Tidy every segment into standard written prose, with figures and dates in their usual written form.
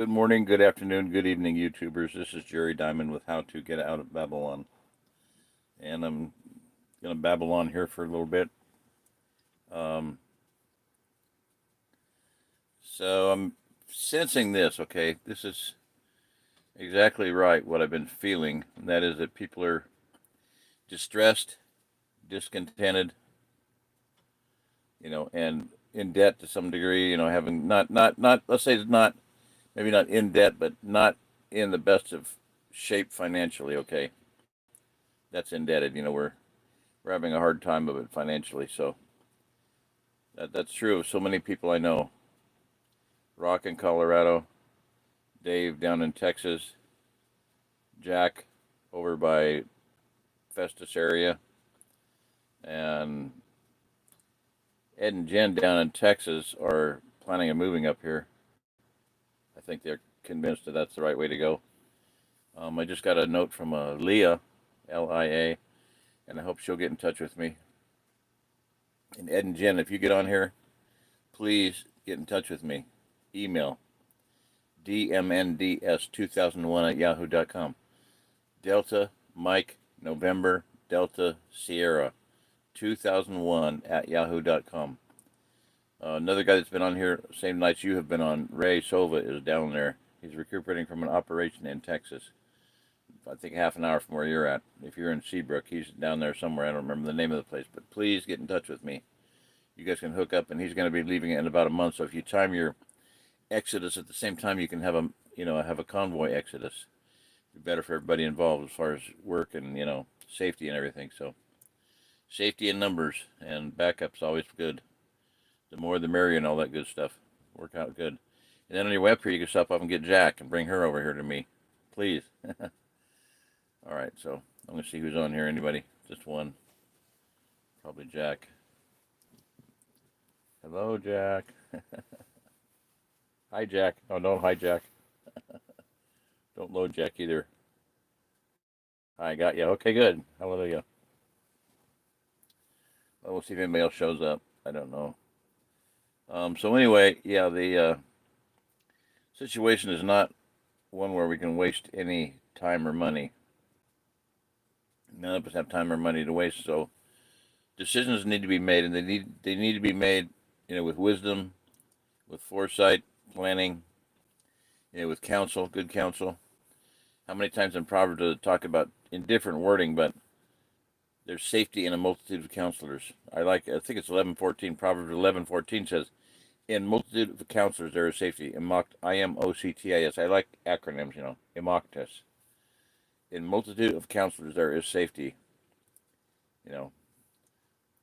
Good morning, good afternoon, good evening, YouTubers. This is Jerry Diamond with How to Get Out of Babylon. And I'm going to babble on here for a little bit. Um, so I'm sensing this, okay? This is exactly right what I've been feeling. And that is that people are distressed, discontented, and in debt to some degree, having not, let's say it's not, maybe not in debt, but not in the best of shape financially, okay? That's indebted. We're having a hard time of it financially. So that's true of so many people I know. Rock in Colorado, Dave down in Texas, Jack over by Festus area, and Ed and Jen down in Texas are planning on moving up here. I think they're convinced that that's the right way to go. I just got a note from Leah, Lia, and I hope she'll get in touch with me. And Ed and Jen, if you get on here, please get in touch with me. Email dmnds2001 at yahoo.com. Delta Mike November Delta Sierra 2001 at yahoo.com. Another guy that's been on here same nights you have been on, Ray Sova, is down there. He's recuperating from an operation in Texas. I think half an hour from where you're at. If you're in Seabrook, he's down there somewhere. I don't remember the name of the place, but please get in touch with me. You guys can hook up, and he's going to be leaving in about a month. So if you time your exodus at the same time, you can have a convoy exodus. It'd be better for everybody involved as far as work and safety and everything. So safety in numbers and backup's always good. The more the merrier and all that good stuff. Work out good. And then on your way up here, you can stop off and get Jack and bring her over here to me, please. All right, so I'm gonna see who's on here. Anybody? Just one. Probably Jack. Hello, Jack. Hi, Jack. Oh, no, hi, Jack. Don't load Jack either. I got you. Okay, good. Hallelujah. Well, we'll see if anybody else shows up. I don't know. So anyway, yeah, the situation is not one where we can waste any time or money. None of us have time or money to waste. So decisions need to be made, and they need to be made, with wisdom, with foresight, planning, with counsel, good counsel. How many times in Proverbs does it talk about in different wording, but there's safety in a multitude of counselors. I think it's 11:14. Proverbs 11:14 says, "In multitude of counselors there is safety." IMOCTIS. I like acronyms. Imoctus. In multitude of counselors there is safety. You know,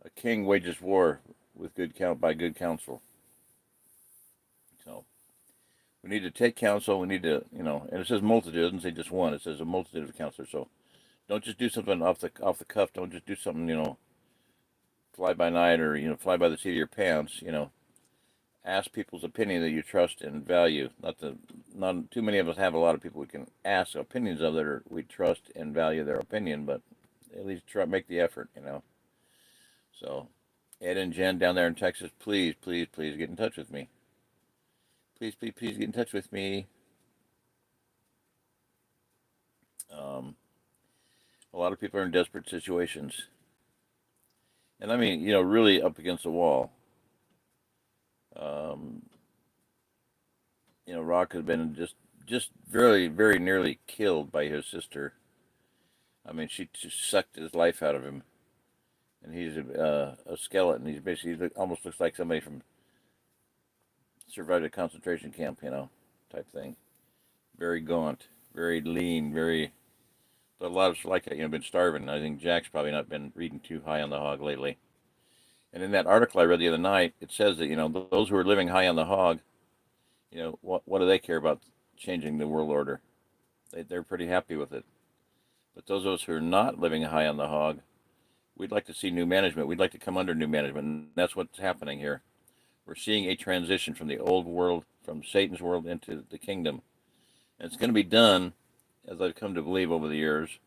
a king wages war with by good counsel. So we need to take counsel. We need to, and it says multitude. It doesn't say just one. It says a multitude of counselors. So don't just do something off the cuff. Don't just do something, fly by night or fly by the seat of your pants. Ask people's opinion that you trust and value. Not too many of us have a lot of people we can ask opinions of we trust and value their opinion, but at least make the effort. So Ed and Jen down there in Texas, please, please, please get in touch with me. Please, please, please get in touch with me. A lot of people are in desperate situations, and I mean, really up against the wall. Um, Rock has been just very, very nearly killed by his sister. I mean, she just sucked his life out of him, and he's a skeleton. He's basically almost looks like somebody from survived a concentration camp, type thing. Very gaunt, very lean, very. A lot of us like it, been starving. I think Jack's probably not been reading too high on the hog lately. And in that article I read the other night, it says that those who are living high on the hog, what do they care about changing the world order? They're pretty happy with it. But those of us who are not living high on the hog, we'd like to see new management. We'd like to come under new management, and that's what's happening here. We're seeing a transition from the old world, from Satan's world into the kingdom. And it's going to be done, as I've come to believe over the years,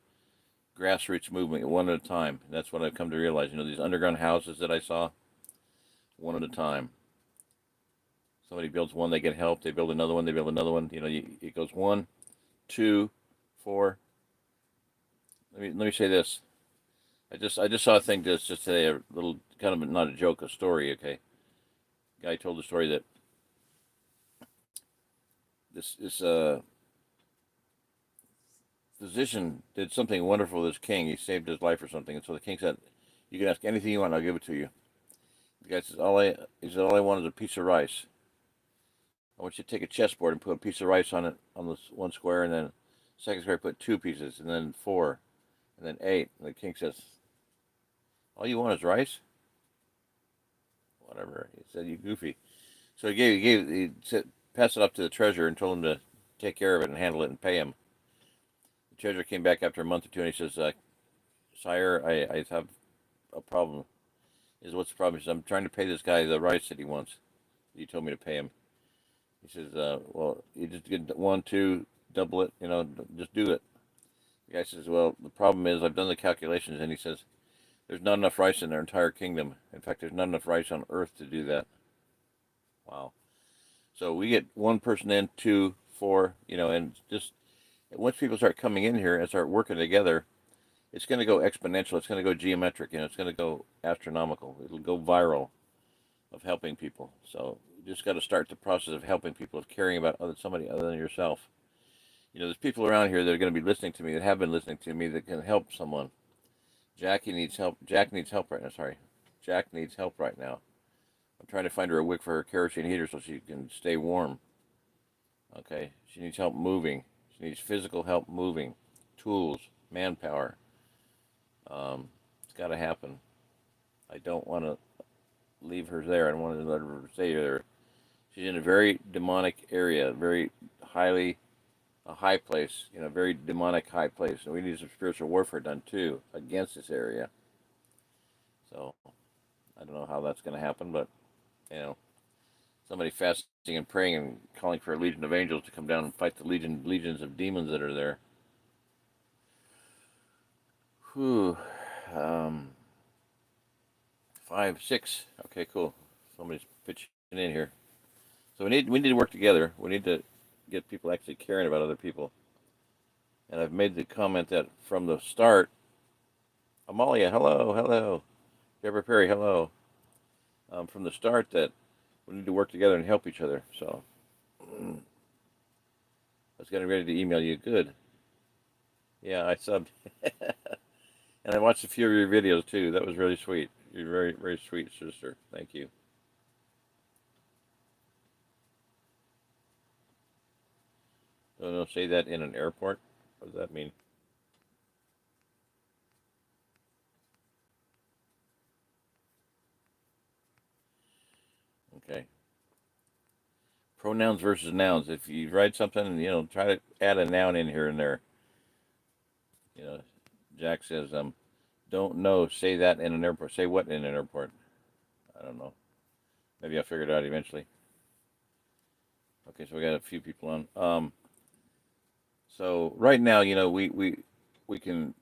grassroots movement, one at a time. And that's what I've come to realize. These underground houses that I saw, one at a time. Somebody builds one, they get help. They build another one, they build another one. It goes 1, 2, 4. Let me say this. I just saw a thing just today, a little kind of not a joke, a story. Okay, guy told the story that this physician did something wonderful to this king. He saved his life or something, and so the king said, "You can ask anything you want, I'll give it to you." The guy says, "All I want is a piece of rice. I want you to take a chessboard and put a piece of rice on it on this one square, and then second square put 2 pieces, and then 4, and then 8." And the king says, "All you want is rice?" Whatever. He said, "You goofy." So he said, passed it up to the treasurer and told him to take care of it and handle it and pay him. The treasurer came back after a month or two and he says, "Sire, I have a problem." He says, "What's the problem?" He says, "I'm trying to pay this guy the rice that he wants. You told me to pay him." He says, "Well, you just get 1, 2, double it, just do it." The guy says, "Well, the problem is I've done the calculations," and he says, "There's not enough rice in their entire kingdom. In fact, there's not enough rice on earth to do that." Wow. So we get one person in, 2, 4, and just once people start coming in here and start working together, it's going to go exponential. It's going to go geometric, it's going to go astronomical. It'll go viral of helping people. So you just got to start the process of helping people, of caring about somebody other than yourself. There's people around here that are going to be listening to me, that have been listening to me, that can help someone. Jackie needs help. Jack needs help right now. Sorry. Jack needs help right now. I'm trying to find her a wick for her kerosene heater so she can stay warm. Okay. She needs help moving. She needs physical help moving. Tools, manpower. It's got to happen. I don't want to leave her there. I don't want to let her stay there. She's in a very demonic area, very a high place, very demonic high place. And we need some spiritual warfare done too against this area. So I don't know how that's going to happen, but somebody fasting and praying and calling for a legion of angels to come down and fight the legions of demons that are there. Whew. 5, 6. Okay, cool. Somebody's pitching in here. So we need to work together. We need to get people actually caring about other people. And I've made the comment that from the start, Amalia, hello. Deborah Perry, hello. From the start that we need to work together and help each other. So I was getting ready to email you. Good. Yeah, I subbed. And I watched a few of your videos too. That was really sweet. You're very, very sweet, sister. Thank you. No, say that in an airport. What does that mean? Okay. Pronouns versus nouns. If you write something, try to add a noun in here and there. Jack says, don't know. Say that in an airport. Say what in an airport? I don't know. Maybe I'll figure it out eventually. Okay, so we got a few people on. So right now, we can.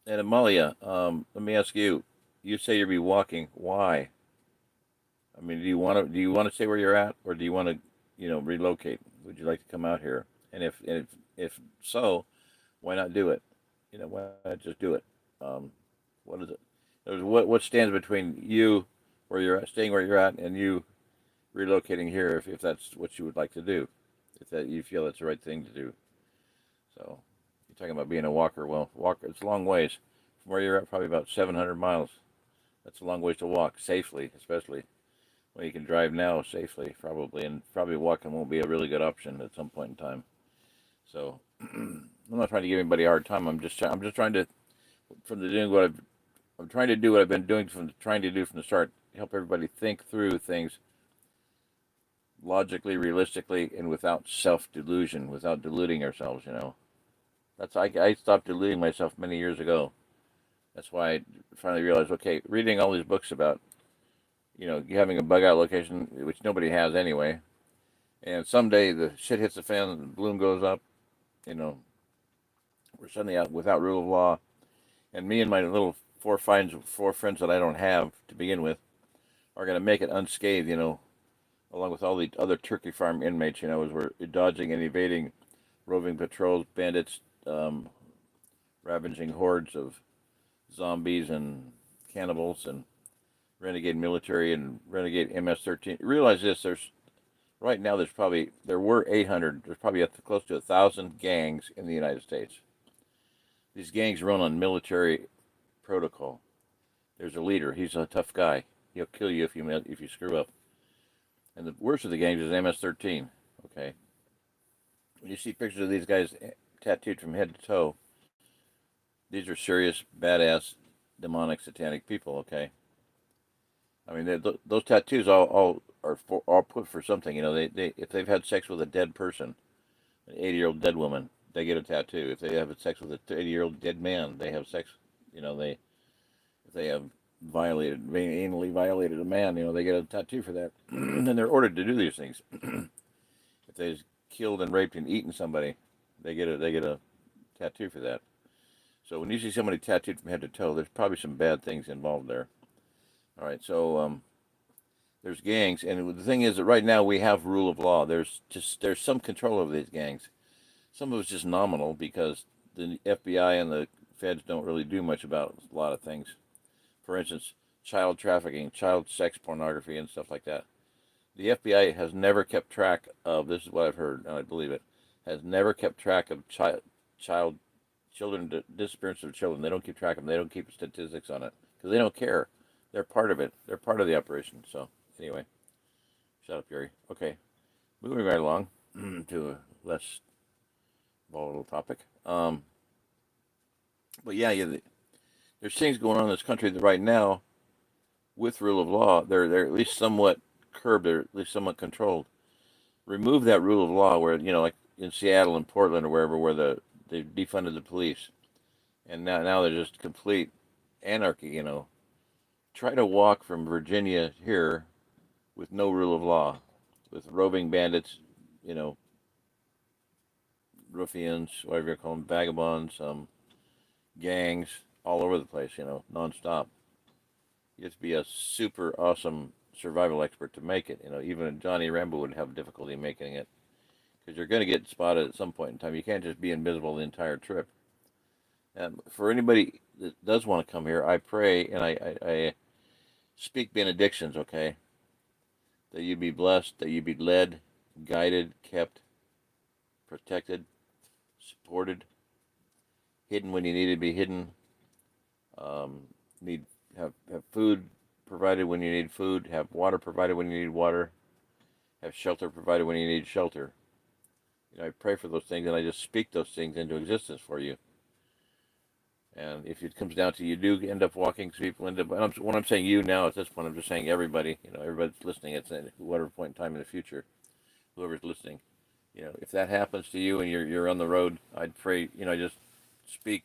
And Amalia, let me ask you. You say you'll be walking. Why? I mean, do you want to stay where you're at, or do you want to, relocate? Would you like to come out here? And if so, why not do it? Why not just do it? Um, what is it? What stands between you where you're at, staying where you're at, and you relocating here, if that's what you would like to do, if that you feel that's the right thing to do. So you're talking about being a walker. Well, it's a long ways from where you're at, probably about 700 miles. That's a long ways to walk safely, especially when you can drive now safely, probably, and probably walking won't be a really good option at some point in time. So I'm not trying to give anybody a hard time. I'm just trying to I'm trying to do what I've been doing trying to do from the start. Help everybody think through things logically, realistically, and without self-delusion, without deluding ourselves. I stopped deluding myself many years ago. That's why I finally realized, okay, reading all these books about, having a bug out location, which nobody has anyway, and someday the shit hits the fan and the balloon goes up, we're suddenly out without rule of law, and me and my little four friends that I don't have to begin with, are going to make it unscathed, along with all the other turkey farm inmates, as we're dodging and evading roving patrols, bandits, ravaging hordes of zombies and cannibals and renegade military and renegade MS-13. Realize this: right now there were 800. There's probably close to 1,000 gangs in the United States. These gangs run on military protocol. There's a leader. He's a tough guy. He'll kill you if you screw up. And the worst of the gangs is MS-13. Okay. When you see pictures of these guys tattooed from head to toe, these are serious, badass, demonic, satanic people. Okay. I mean, those tattoos all put for something. They if they've had sex with a dead person, an 80-year-old dead woman, they get a tattoo. If they have sex with a 80-year-old dead man, they have sex. If they have anally violated a man, they get a tattoo for that. And they're ordered to do these things. If they've killed and raped and eaten somebody, they get a tattoo for that. So when you see somebody tattooed from head to toe, there's probably some bad things involved there. All right, so there's gangs, and the thing is that right now we have rule of law. There's some control over these gangs. Some of it's just nominal because the FBI and the feds don't really do much about a lot of things. For instance, child trafficking, child sex pornography, and stuff like that. The FBI has never kept track of, this is what I've heard, and I believe it, has never kept track of disappearance of children. They don't keep track of them. They don't keep statistics on it because they don't care. They're part of it. They're part of the operation. So anyway, shut up, Jerry. Okay, moving right along to a less volatile topic. But yeah, there's things going on in this country that right now, with rule of law, they're at least somewhat curbed. They're at least somewhat controlled. Remove that rule of law where like in Seattle and Portland or wherever, where they defunded the police, and now they're just complete anarchy. Try to walk from Virginia here with no rule of law, with roving bandits, ruffians, whatever you call them, vagabonds, gangs, all over the place, nonstop. You have to be a super awesome survival expert to make it. Even Johnny Rambo would have difficulty making it because you're going to get spotted at some point in time. You can't just be invisible the entire trip. And for anybody that does want to come here, I pray and I speak benedictions, okay? That you be blessed, that you be led, guided, kept, protected, supported, hidden when you need to be hidden. Have food provided when you need food, have water provided when you need water, have shelter provided when you need shelter. I pray for those things and I just speak those things into existence for you. And if it comes down to you do end up walking, people end up, when I'm saying you now at this point, I'm just saying everybody, everybody's listening at whatever point in time in the future, whoever's listening, if that happens to you and you're on the road, I'd pray, just speak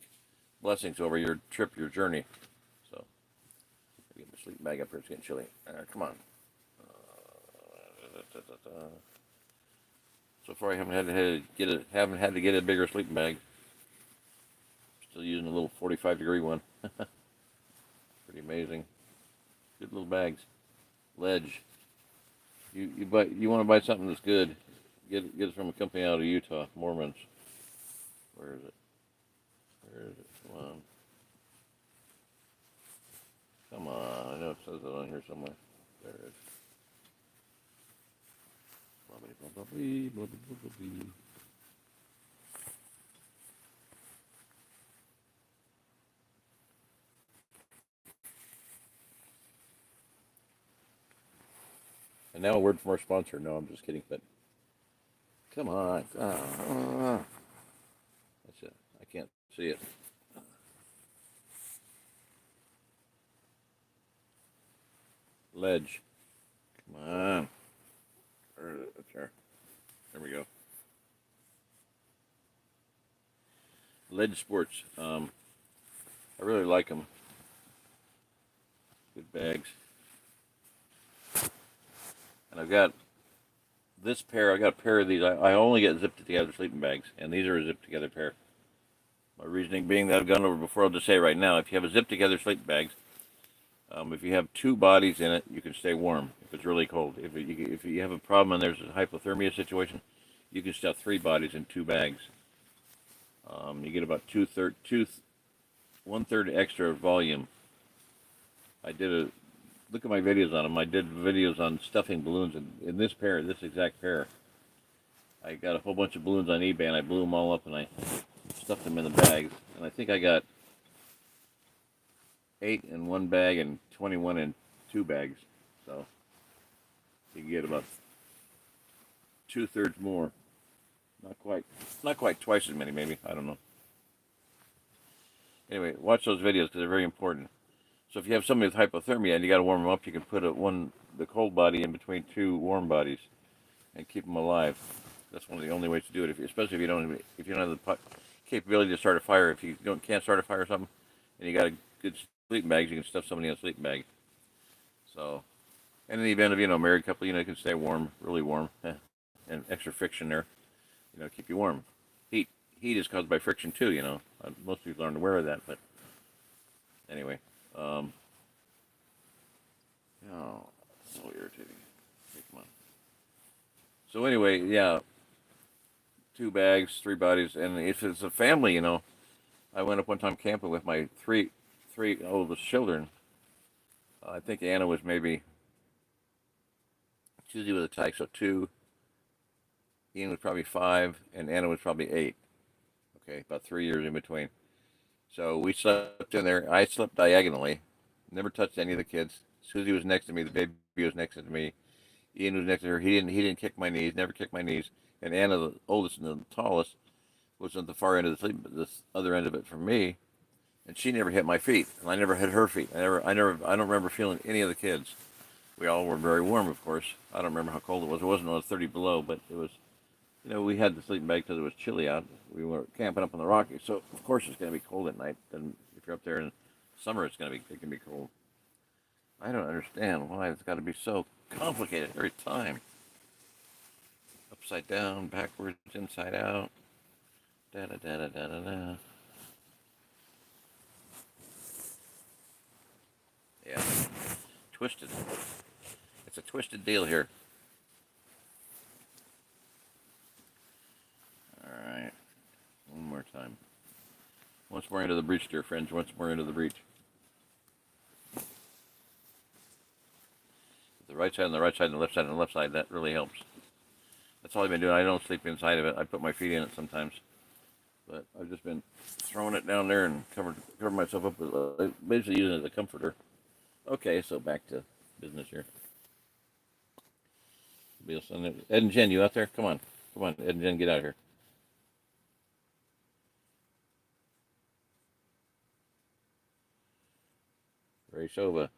blessings over your trip, your journey. So, get my sleeping bag up here, it's getting chilly. Come on. So far I haven't had to get a bigger sleeping bag. Still using a little 45-degree one. Pretty amazing. Good little bags. Ledge. You want to buy something that's good? Get it from a company out of Utah, Mormons. Where is it? Come on. Come on. I know it says it on here somewhere. There it is. Blah, blah, blah, blah, blah, blah. And now a word from our sponsor. No, I'm just kidding, but come on. That's it. I can't see it. Ledge. Come on. There we go. Ledge Sports. I really like them. Good bags. And I've got this pair. I got a pair of these. I only get zipped together sleeping bags, and these are a zipped together pair. My reasoning being that I've gone over before, I'll just say right now, if you have a zipped together sleeping bags, If you have two bodies in it, you can stay warm if it's really cold. If you have a problem and there's a hypothermia situation, you can stuff three bodies in two bags. You get about one third extra volume. I did a look at my videos on them. I did videos on stuffing balloons in this pair, this exact pair. I got a whole bunch of balloons on eBay and I blew them all up and I stuffed them in the bags. And I think I got 8 in one bag and 21 in two bags. So you can get about 2/3 more. Not quite twice as many, maybe. I don't know. Anyway, watch those videos because they're very important. So if you have somebody with hypothermia and you got to warm them up, you can put the cold body in between two warm bodies and keep them alive. That's one of the only ways to do it. Especially if you don't have the capability to start a fire. If you can't start a fire or something, and you got a good sleeping bags, you can stuff somebody in a sleeping bag. So, and in the event of a married couple, you can stay warm, really warm, and extra friction there, keep you warm. Heat is caused by friction too. Most people aren't aware of that, but anyway. Oh, so irritating. Okay, come on. So anyway, yeah, 2 bags, 3 bodies, and if it's a family, I went up one time camping with my three oldest children. I think Anna was maybe, Susie was a tyke, so 2. Ian was probably 5, and Anna was probably 8. Okay, about 3 years in between. So we slept in there. I slept diagonally, never touched any of the kids. Susie was next to me. The baby was next to me. Ian was next to her. He didn't kick my knees. Never kicked my knees. And Anna, the oldest and the tallest, was at the far end of the sleep, this other end of it from me, and she never hit my feet, and I never hit her feet. I don't remember feeling any of the kids. We all were very warm, of course. I don't remember how cold it was. It wasn't 30 below, but it was. We had the sleeping bag because it was chilly out. We were camping up in the Rockies, so of course it's going to be cold at night. And if you're up there in summer, it can be cold. I don't understand why it's got to be so complicated every time. Upside down, backwards, inside out. Da da da da da da da. Yeah, twisted. It's a twisted deal here. All right, one more time. Once more into the breach, dear friends. Once more into the breach. The right side and the right side and the left side and the left side. That really helps. That's all I've been doing. I don't sleep inside of it. I put my feet in it sometimes, but I've just been throwing it down there and cover myself up with basically using it as a comforter. Okay, so back to business here. Ed and Jen, you out there? Come on, Ed and Jen, get out of here. Ray Shova.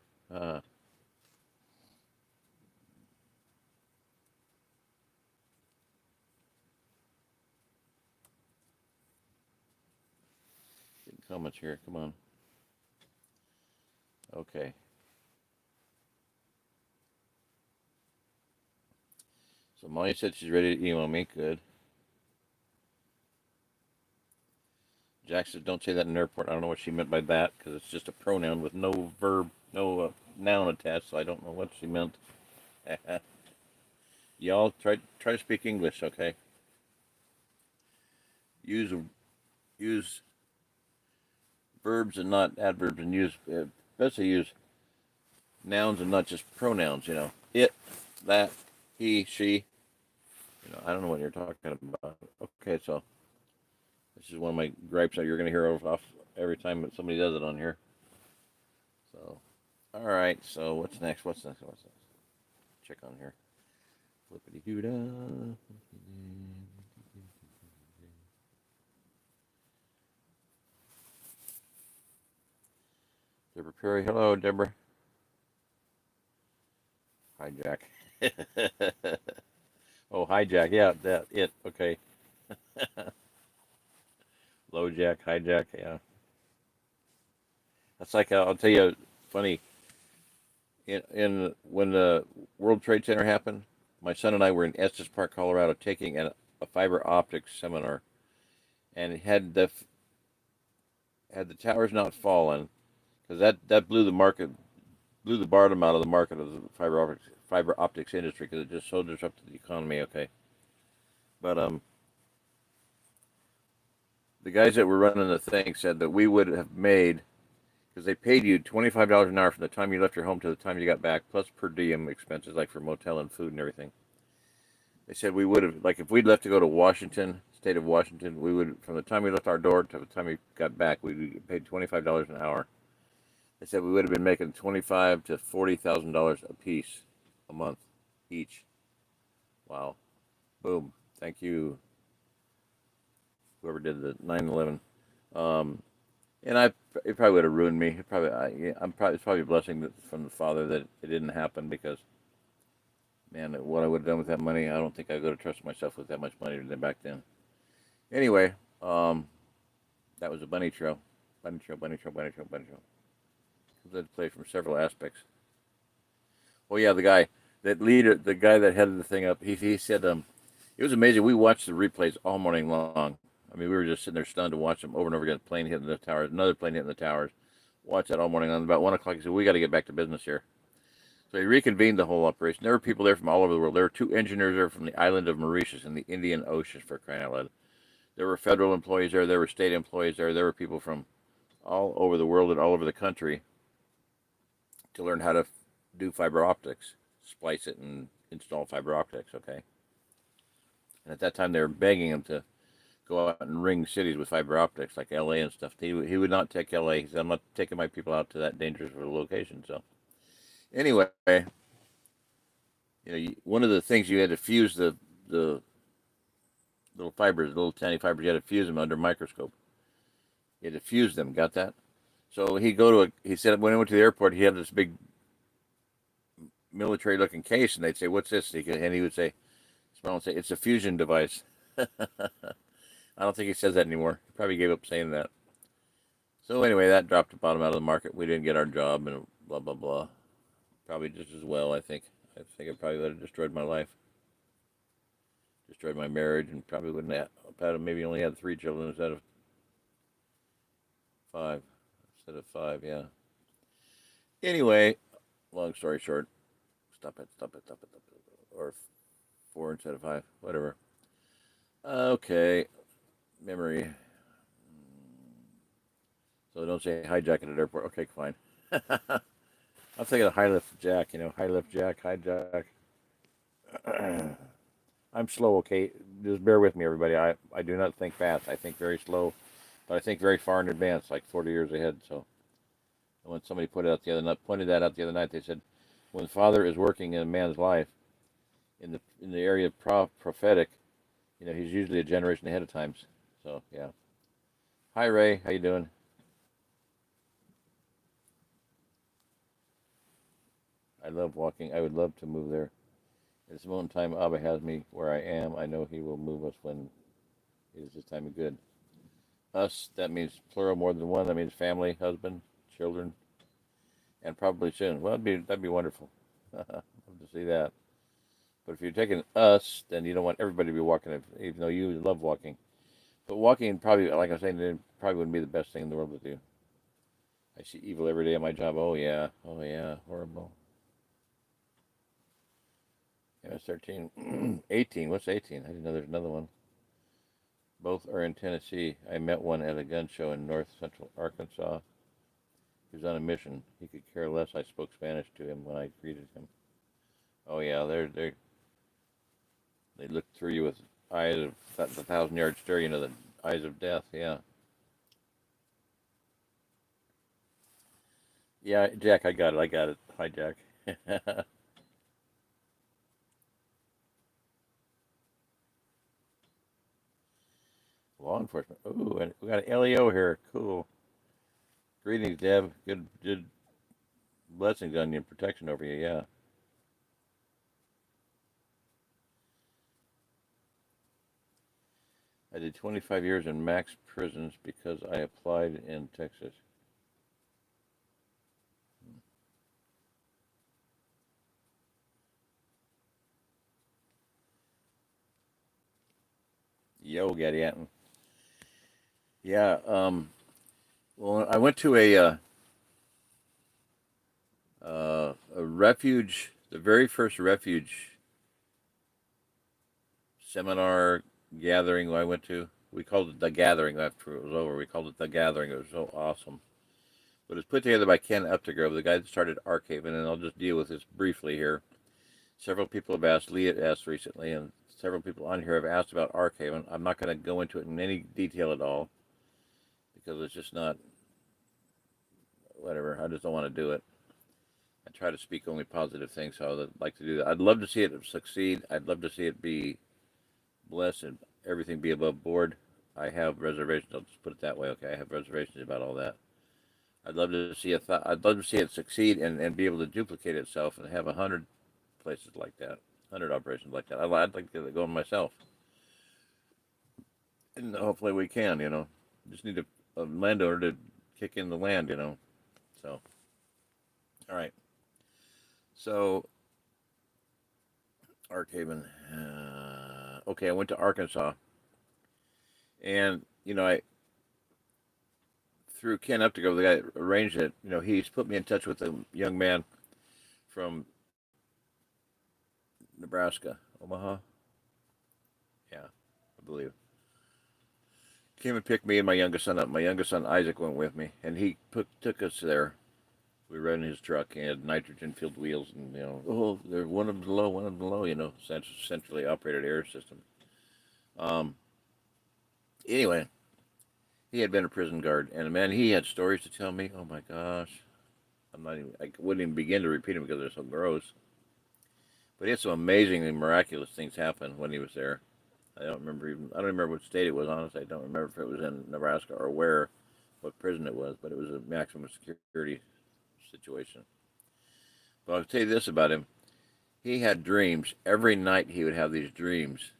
Comments here. Come on. Okay. So Molly said she's ready to email me. Good. Jack says, don't say that in an airport. I don't know what she meant by that because it's just a pronoun with no verb, no noun attached, so I don't know what she meant. Y'all try to speak English, okay? Use verbs and not adverbs, and especially use nouns and not just pronouns. It, that, he, she. I don't know what you're talking about. Okay, so this is one of my gripes that you're going to hear off every time that somebody does it on here. So, all right. So what's next? Check on here. Flippity doo dah. Deborah Perry. Hello, Deborah. Hi, Jack. Oh, hijack. Yeah, it. Okay. Low jack, hijack. Yeah. That's like I'll tell you funny. In when the World Trade Center happened, my son and I were in Estes Park, Colorado, taking a fiber optics seminar, and had the towers not fallen, because that blew the market blew the bottom out of the market of the fiber optics industry because it just so disrupted the economy. Okay, but the guys that were running the thing said that we would have made, because they paid you $25 an hour from the time you left your home to the time you got back, plus per diem expenses like for motel and food and everything. They said we would have, like, if we'd left to go to Washington, state of Washington, we would, from the time we left our door to the time we got back, we would get paid $25 an hour. They said we would have been making $25,000 to $40,000 a piece a month each. Wow. Boom. Thank you, whoever did the 9/11. And it probably would have ruined me. It probably, it's probably a blessing from the Father that it didn't happen, because, man, what I would have done with that money, I don't think I would have trusted myself with that much money back then. Anyway, that was a bunny trail. Bunny trail, bunny trail, bunny trail, bunny trail. That play from several aspects. Oh yeah, the guy that headed the thing up, he said it was amazing. We watched the replays all morning long. I mean, we were just sitting there stunned to watch them over and over again. A plane hitting the towers, another plane hitting the towers. Watch that all morning long. About 1 o'clock, he said, "We got to get back to business here." So he reconvened the whole operation. There were people there from all over the world. There were 2 engineers there from the island of Mauritius in the Indian Ocean, for crying out loud. There were federal employees there. There were state employees there. There were people from all over the world and all over the country to learn how to do fiber optics, splice it and install fiber optics, okay? And at that time, they were begging him to go out and ring cities with fiber optics, like LA and stuff. He would not take LA. He said, "I'm not taking my people out to that dangerous of a location." So anyway, one of the things, you had to fuse the little fibers, little tiny fibers. You had to fuse them under a microscope. You had to fuse them. Got that? So he said when he went to the airport, he had this big military-looking case, and they'd say, "What's this?" And he would say, smile and say, "It's a fusion device." I don't think he says that anymore. He probably gave up saying that. So anyway, that dropped the bottom out of the market. We didn't get our job, and blah, blah, blah. Probably just as well, I think. I think it probably would have destroyed my life. Destroyed my marriage, and probably wouldn't have, maybe only had 3 children instead of 5. Yeah. Anyway, long story short, stop it. Or 4 instead of 5, whatever. Okay, memory. So don't say hijack at an airport. Okay, fine. I'm thinking of high lift jack, high lift jack, hijack. I'm slow, okay? Just bear with me, everybody. I do not think fast. I think very slow, but I think very far in advance, like 40 years ahead. So when somebody pointed that out the other night, they said, when the Father is working in a man's life, in the area of prophetic, he's usually a generation ahead of times. So yeah. Hi Ray, how you doing? I love walking. I would love to move there. At this moment in time, Abba has me where I am. I know He will move us when it is His time of good. Us, that means plural, more than one. That means family, husband, children, and probably soon. Well, that'd be wonderful. Love to see that. But if you're taking us, then you don't want everybody to be walking, even though you love walking. But walking probably, like I'm saying, it probably wouldn't be the best thing in the world to do. I see evil every day at my job. Oh yeah, horrible. Yeah, it's 13. 18. What's 18? I didn't know there's another one. Both are in Tennessee. I met one at a gun show in north central Arkansas. He was on a mission. He could care less. I spoke Spanish to him when I greeted him. Oh yeah, they look through you with eyes of the 1,000-yard stare. The eyes of death. Yeah. Yeah, Jack, I got it. Hi, Jack. Law enforcement. Ooh, and we got an LEO here. Cool. Greetings, Deb. Good blessings on you and protection over you. Yeah. I did 25 years in max prisons because I applied in Texas. Yo, Gaddy Anton. Yeah. Well, I went to a the very first refuge seminar gathering I went to, we called it the Gathering after it was over. We called it the Gathering. It was so awesome. But it was put together by Ken Updegrove, the guy that started Archaven, and I'll just deal with this briefly here. Several people have asked, Leah asked recently, and several people on here have asked about Archaven. I'm not going to go into it in any detail at all because it's just not, whatever, I just don't want to do it. I try to speak only positive things, so I'd like to do that. I'd love to see it succeed. I'd love to see it be blessed and everything be above board. I have reservations. I'll just put it that way. Okay, I have reservations about all that. I'd love to see I'd love to see it succeed and be able to duplicate itself and have 100 places like that, 100 operations like that. I'd like to get it going myself, and hopefully we can. Just need a landowner to kick in the land. So, all right. So, Archaven. Okay, I went to Arkansas, and I through Ken Updegrove, the guy that arranged it. He's put me in touch with a young man from Nebraska, Omaha. Yeah, I believe. Came and picked me and my youngest son up. My youngest son Isaac went with me, and he took us there. We rode in his truck. He had nitrogen-filled wheels, and there's one of them below, one of them below. Centrally operated air system. Anyway, he had been a prison guard, and man, he had stories to tell me. Oh my gosh, I wouldn't even begin to repeat them because they're so gross. But he had some amazingly miraculous things happen when he was there. I don't remember what state it was, honestly. I don't remember if it was in Nebraska or what prison it was, but it was a maximum security situation. But I'll tell you this about him. He had dreams. Every night he would have these dreams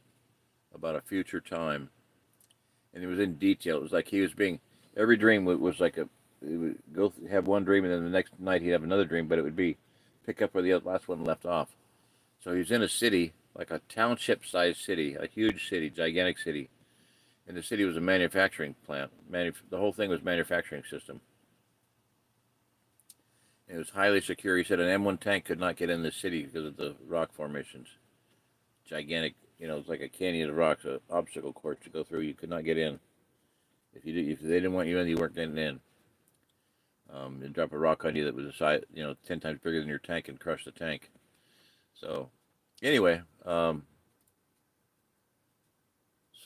about a future time. And it was in detail. It was like every dream was like he would have one dream, and then the next night he'd have another dream, but it would be pick up where the last one left off. So he was in a city, like a township-sized city, a huge city, gigantic city. And the city was a manufacturing plant. The whole thing was manufacturing system. It was highly secure. He said an M1 tank could not get in the city because of the rock formations. Gigantic, it's like a canyon of rocks, an obstacle course to go through. You could not get in. If they didn't want you in, you weren't getting in. They'd drop a rock on you that was the size, 10 times bigger than your tank and crush the tank. So, anyway, so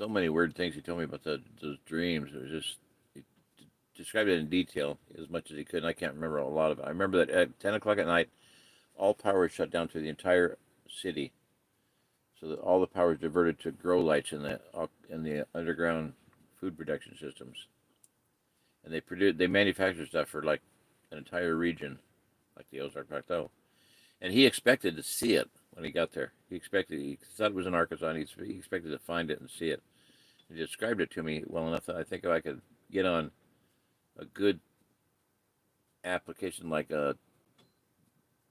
many weird things he told me about those dreams. It was just, he described it in detail as much as he could, and I can't remember a lot of it. I remember that at 10 o'clock at night, all power was shut down to the entire city, so that all the power is diverted to grow lights in the underground food production systems. And they manufacture stuff for like an entire region, like the OzArk Plateau. And he expected to see it when he got there. He thought it was in Arkansas, and he expected to find it and see it. He described it to me well enough that I think if I could get on a good application like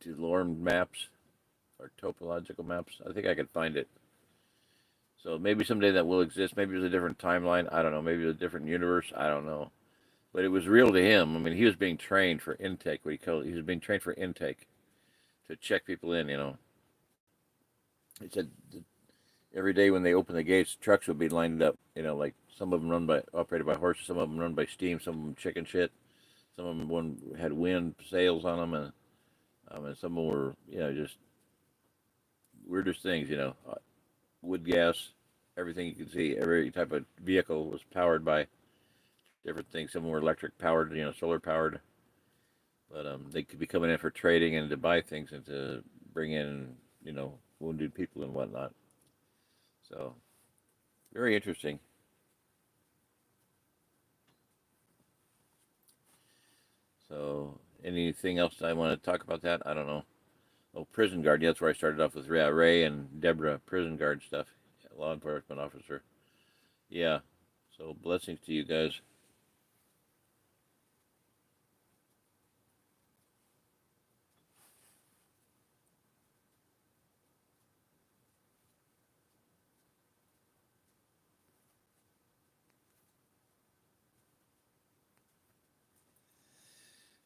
DeLorme maps or topological maps, I think I could find it. So maybe someday that will exist. Maybe it was a different timeline. I don't know. Maybe it was a different universe. I don't know. But it was real to him. I mean, he was being trained for intake. He was being trained for intake to check people in. He said every day when they opened the gates, trucks would be lined up. Like some of them operated by horses, some of them run by steam, some of them chicken shit, some of them had wind sails on them, and some of them were just weirdest things. Wood gas, everything you could see. Every type of vehicle was powered by different things. Some were electric powered, solar powered. But they could be coming in for trading and to buy things and to bring in, wounded people and whatnot. So, very interesting. So, anything else I want to talk about that? I don't know. Oh, prison guard. Yeah, that's where I started off with Ray and Deborah, prison guard stuff. Law enforcement officer. Yeah. So, blessings to you guys.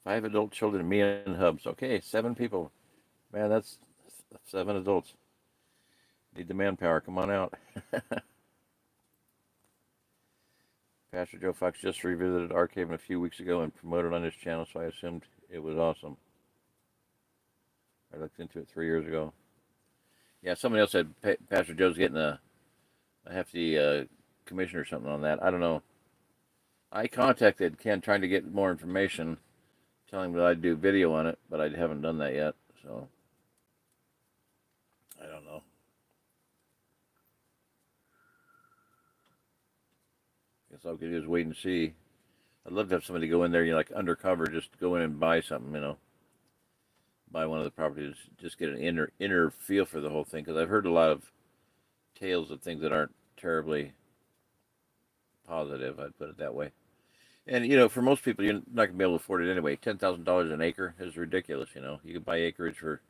Five adult children, me and Hubs. Okay, 7 people. Man, that's 7 adults. Need the manpower. Come on out. Pastor Joe Fox just revisited Archaven a few weeks ago and promoted on his channel, so I assumed it was awesome. I looked into it 3 years ago. Yeah, somebody else said Pastor Joe's getting a hefty commission or something on that. I don't know. I contacted Ken trying to get more information, telling him that I'd do video on it, but I haven't done that yet, so I don't know. Guess all I could do is wait and see. I'd love to have somebody go in there, like undercover, just go in and buy something, buy one of the properties, just get an inner feel for the whole thing. Because I've heard a lot of tales of things that aren't terribly positive. I'd put it that way. And for most people, you're not gonna be able to afford it anyway. $10,000 an acre is ridiculous. You could buy acreage for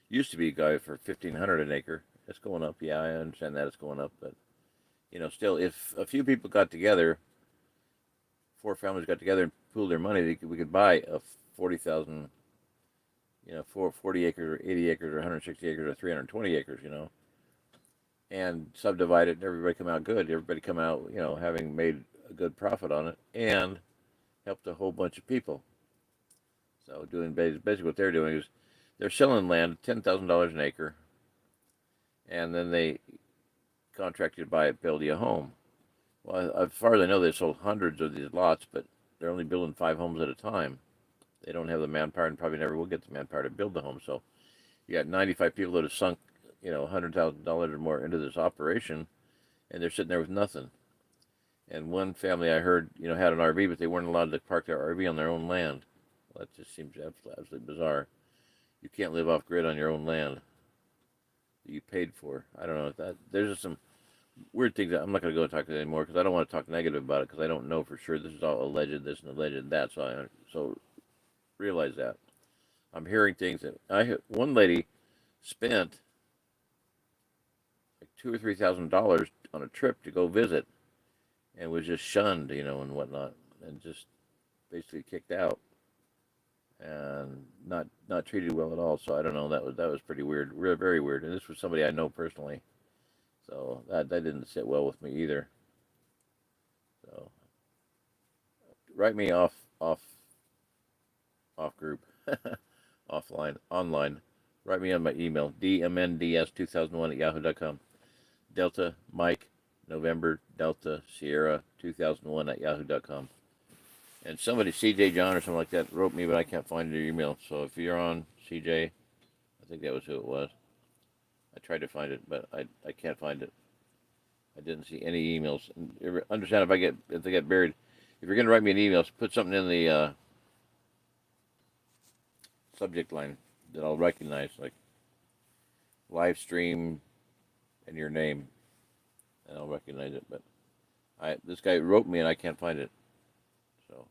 used to be a guy for 1,500 an acre. It's going up. Yeah, I understand that it's going up, but still, if a few people got together, 4 families got together and pooled their money, we could buy a 40,000, 40 acres or 80 acres or 160 acres or 320 acres, and subdivide it and everybody come out good. Everybody come out, having made a good profit on it and helped a whole bunch of people. So doing basically what they're doing is they're selling land $10,000 an acre, and then they contract you to buy it, build you a home. Well, as far as I know, they sold hundreds of these lots, but they're only building 5 homes at a time. They don't have the manpower and probably never will get the manpower to build the home. So you got 95 people that have sunk, $100,000 or more into this operation, and they're sitting there with nothing. And one family I heard, had an RV, but they weren't allowed to park their RV on their own land. Well, that just seems absolutely bizarre. You can't live off grid on your own land that you paid for. I don't know that there's just some weird things that I'm not going to go talk to anymore because I don't want to talk negative about it because I don't know for sure. This is all alleged, this and alleged that. So realize that I'm hearing things that one lady spent like $2,000 or $3,000 on a trip to go visit and was just shunned, and whatnot, and just basically kicked out and not treated well at all. So I don't know. That was pretty weird, very weird. And this was somebody I know personally. So that didn't sit well with me either. So write me off group, offline, online. Write me on my email, dmnds2001@yahoo.com. Delta Mike November Delta Sierra 2001@yahoo.com. And somebody, CJ John or something like that, wrote me, but I can't find your email. So if you're on, CJ, I think that was who it was. I tried to find it, but I can't find it. I didn't see any emails. And understand if they get buried. If you're going to write me an email, put something in the subject line that I'll recognize, like live stream and your name, and I'll recognize it. But this guy wrote me and I can't find it. So.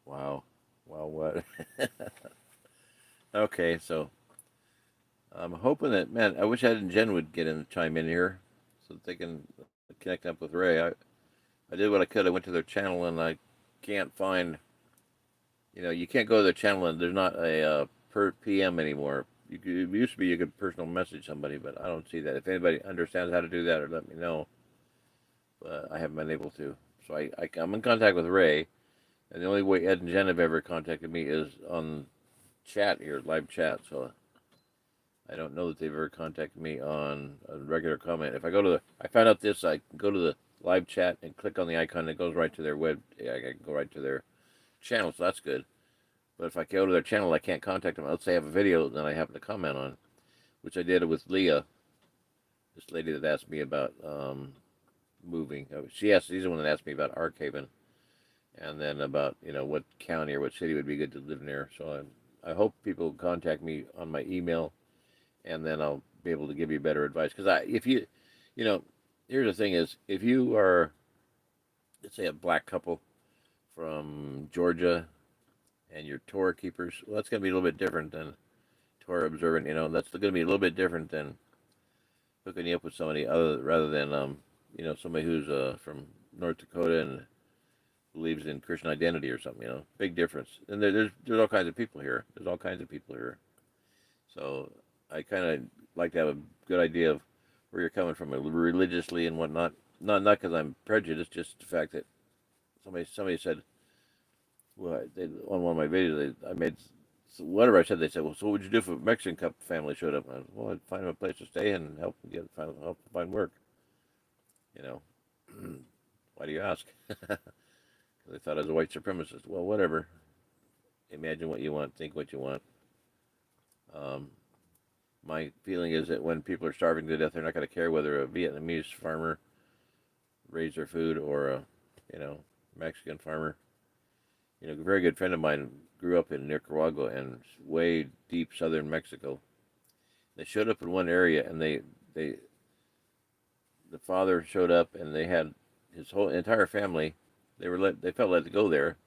Wow. Wow, what? Okay, so I'm hoping that, man, I wish Ed and Jen would get in, chime in here so that they can connect up with Ray. I did what I could. I went to their channel and I can't find, you can't go to their channel and there's not a per PM anymore. It used to be you could personal message somebody, but I don't see that. If anybody understands how to do that, or let me know. But I haven't been able to. So I'm in contact with Ray. And the only way Ed and Jen have ever contacted me is on chat here, live chat. So I don't know that they've ever contacted me on a regular comment. If I found out this, I can go to the live chat and click on the icon that goes right to their web. Yeah, I can go right to their channel, so that's good. But if I go to their channel, I can't contact them. Let's say I have a video that I happen to comment on, which I did with Leah, this lady that asked me about moving. She's the one that asked me about Archaven. And then about, what county or what city would be good to live near. So I hope people contact me on my email, and then I'll be able to give you better advice. Because if you, you know, here's the thing: is if you are, let's say, a black couple from Georgia, and you're Torah keepers, well, that's going to be a little bit different than Torah observant. That's going to be a little bit different than hooking you up with somebody other rather than somebody who's from North Dakota and believes in Christian identity or something. Big difference. And there's all kinds of people here. There's all kinds of people here. So I kind of like to have a good idea of where you're coming from religiously and whatnot. Not because I'm prejudiced, just the fact that somebody said, well, on one of my videos, I made, so whatever I said, they said, well, so what would you do if a Mexican couple family showed up? And I was, well, I'd find them a place to stay and help them help them find work. Why do you ask? Because they thought I was a white supremacist. Well, whatever. Imagine what you want, think what you want. My feeling is that when people are starving to death, they're not going to care whether a Vietnamese farmer raised their food or a, Mexican farmer. A very good friend of mine grew up in Nicaragua and way deep southern Mexico. They showed up in one area, and the father showed up, and they had his whole entire family. They felt let to go there,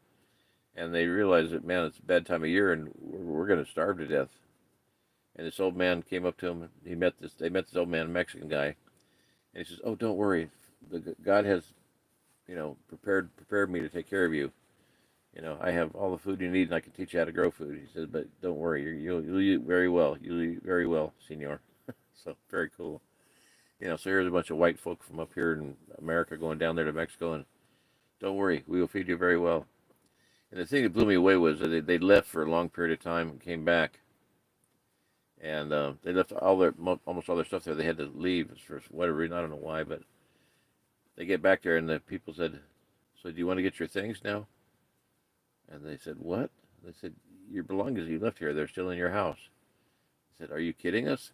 and they realized that, man, it's a bad time of year, and we're going to starve to death. And this old man came up to him. They met this old man, a Mexican guy, and he says, "Oh, don't worry, God has, prepared me to take care of you. I have all the food you need, and I can teach you how to grow food." He says, "But don't worry, you'll eat very well. You'll eat very well, senor." So very cool. So here's a bunch of white folk from up here in America going down there to Mexico, and don't worry, we will feed you very well. And the thing that blew me away was that they left for a long period of time and came back, and they left almost all their stuff there. They had to leave for whatever reason. I don't know why, but they get back there, and the people said, "So do you want to get your things now?" And they said, "What?" They said, "Your belongings you left here, they're still in your house." I said, "Are you kidding us?"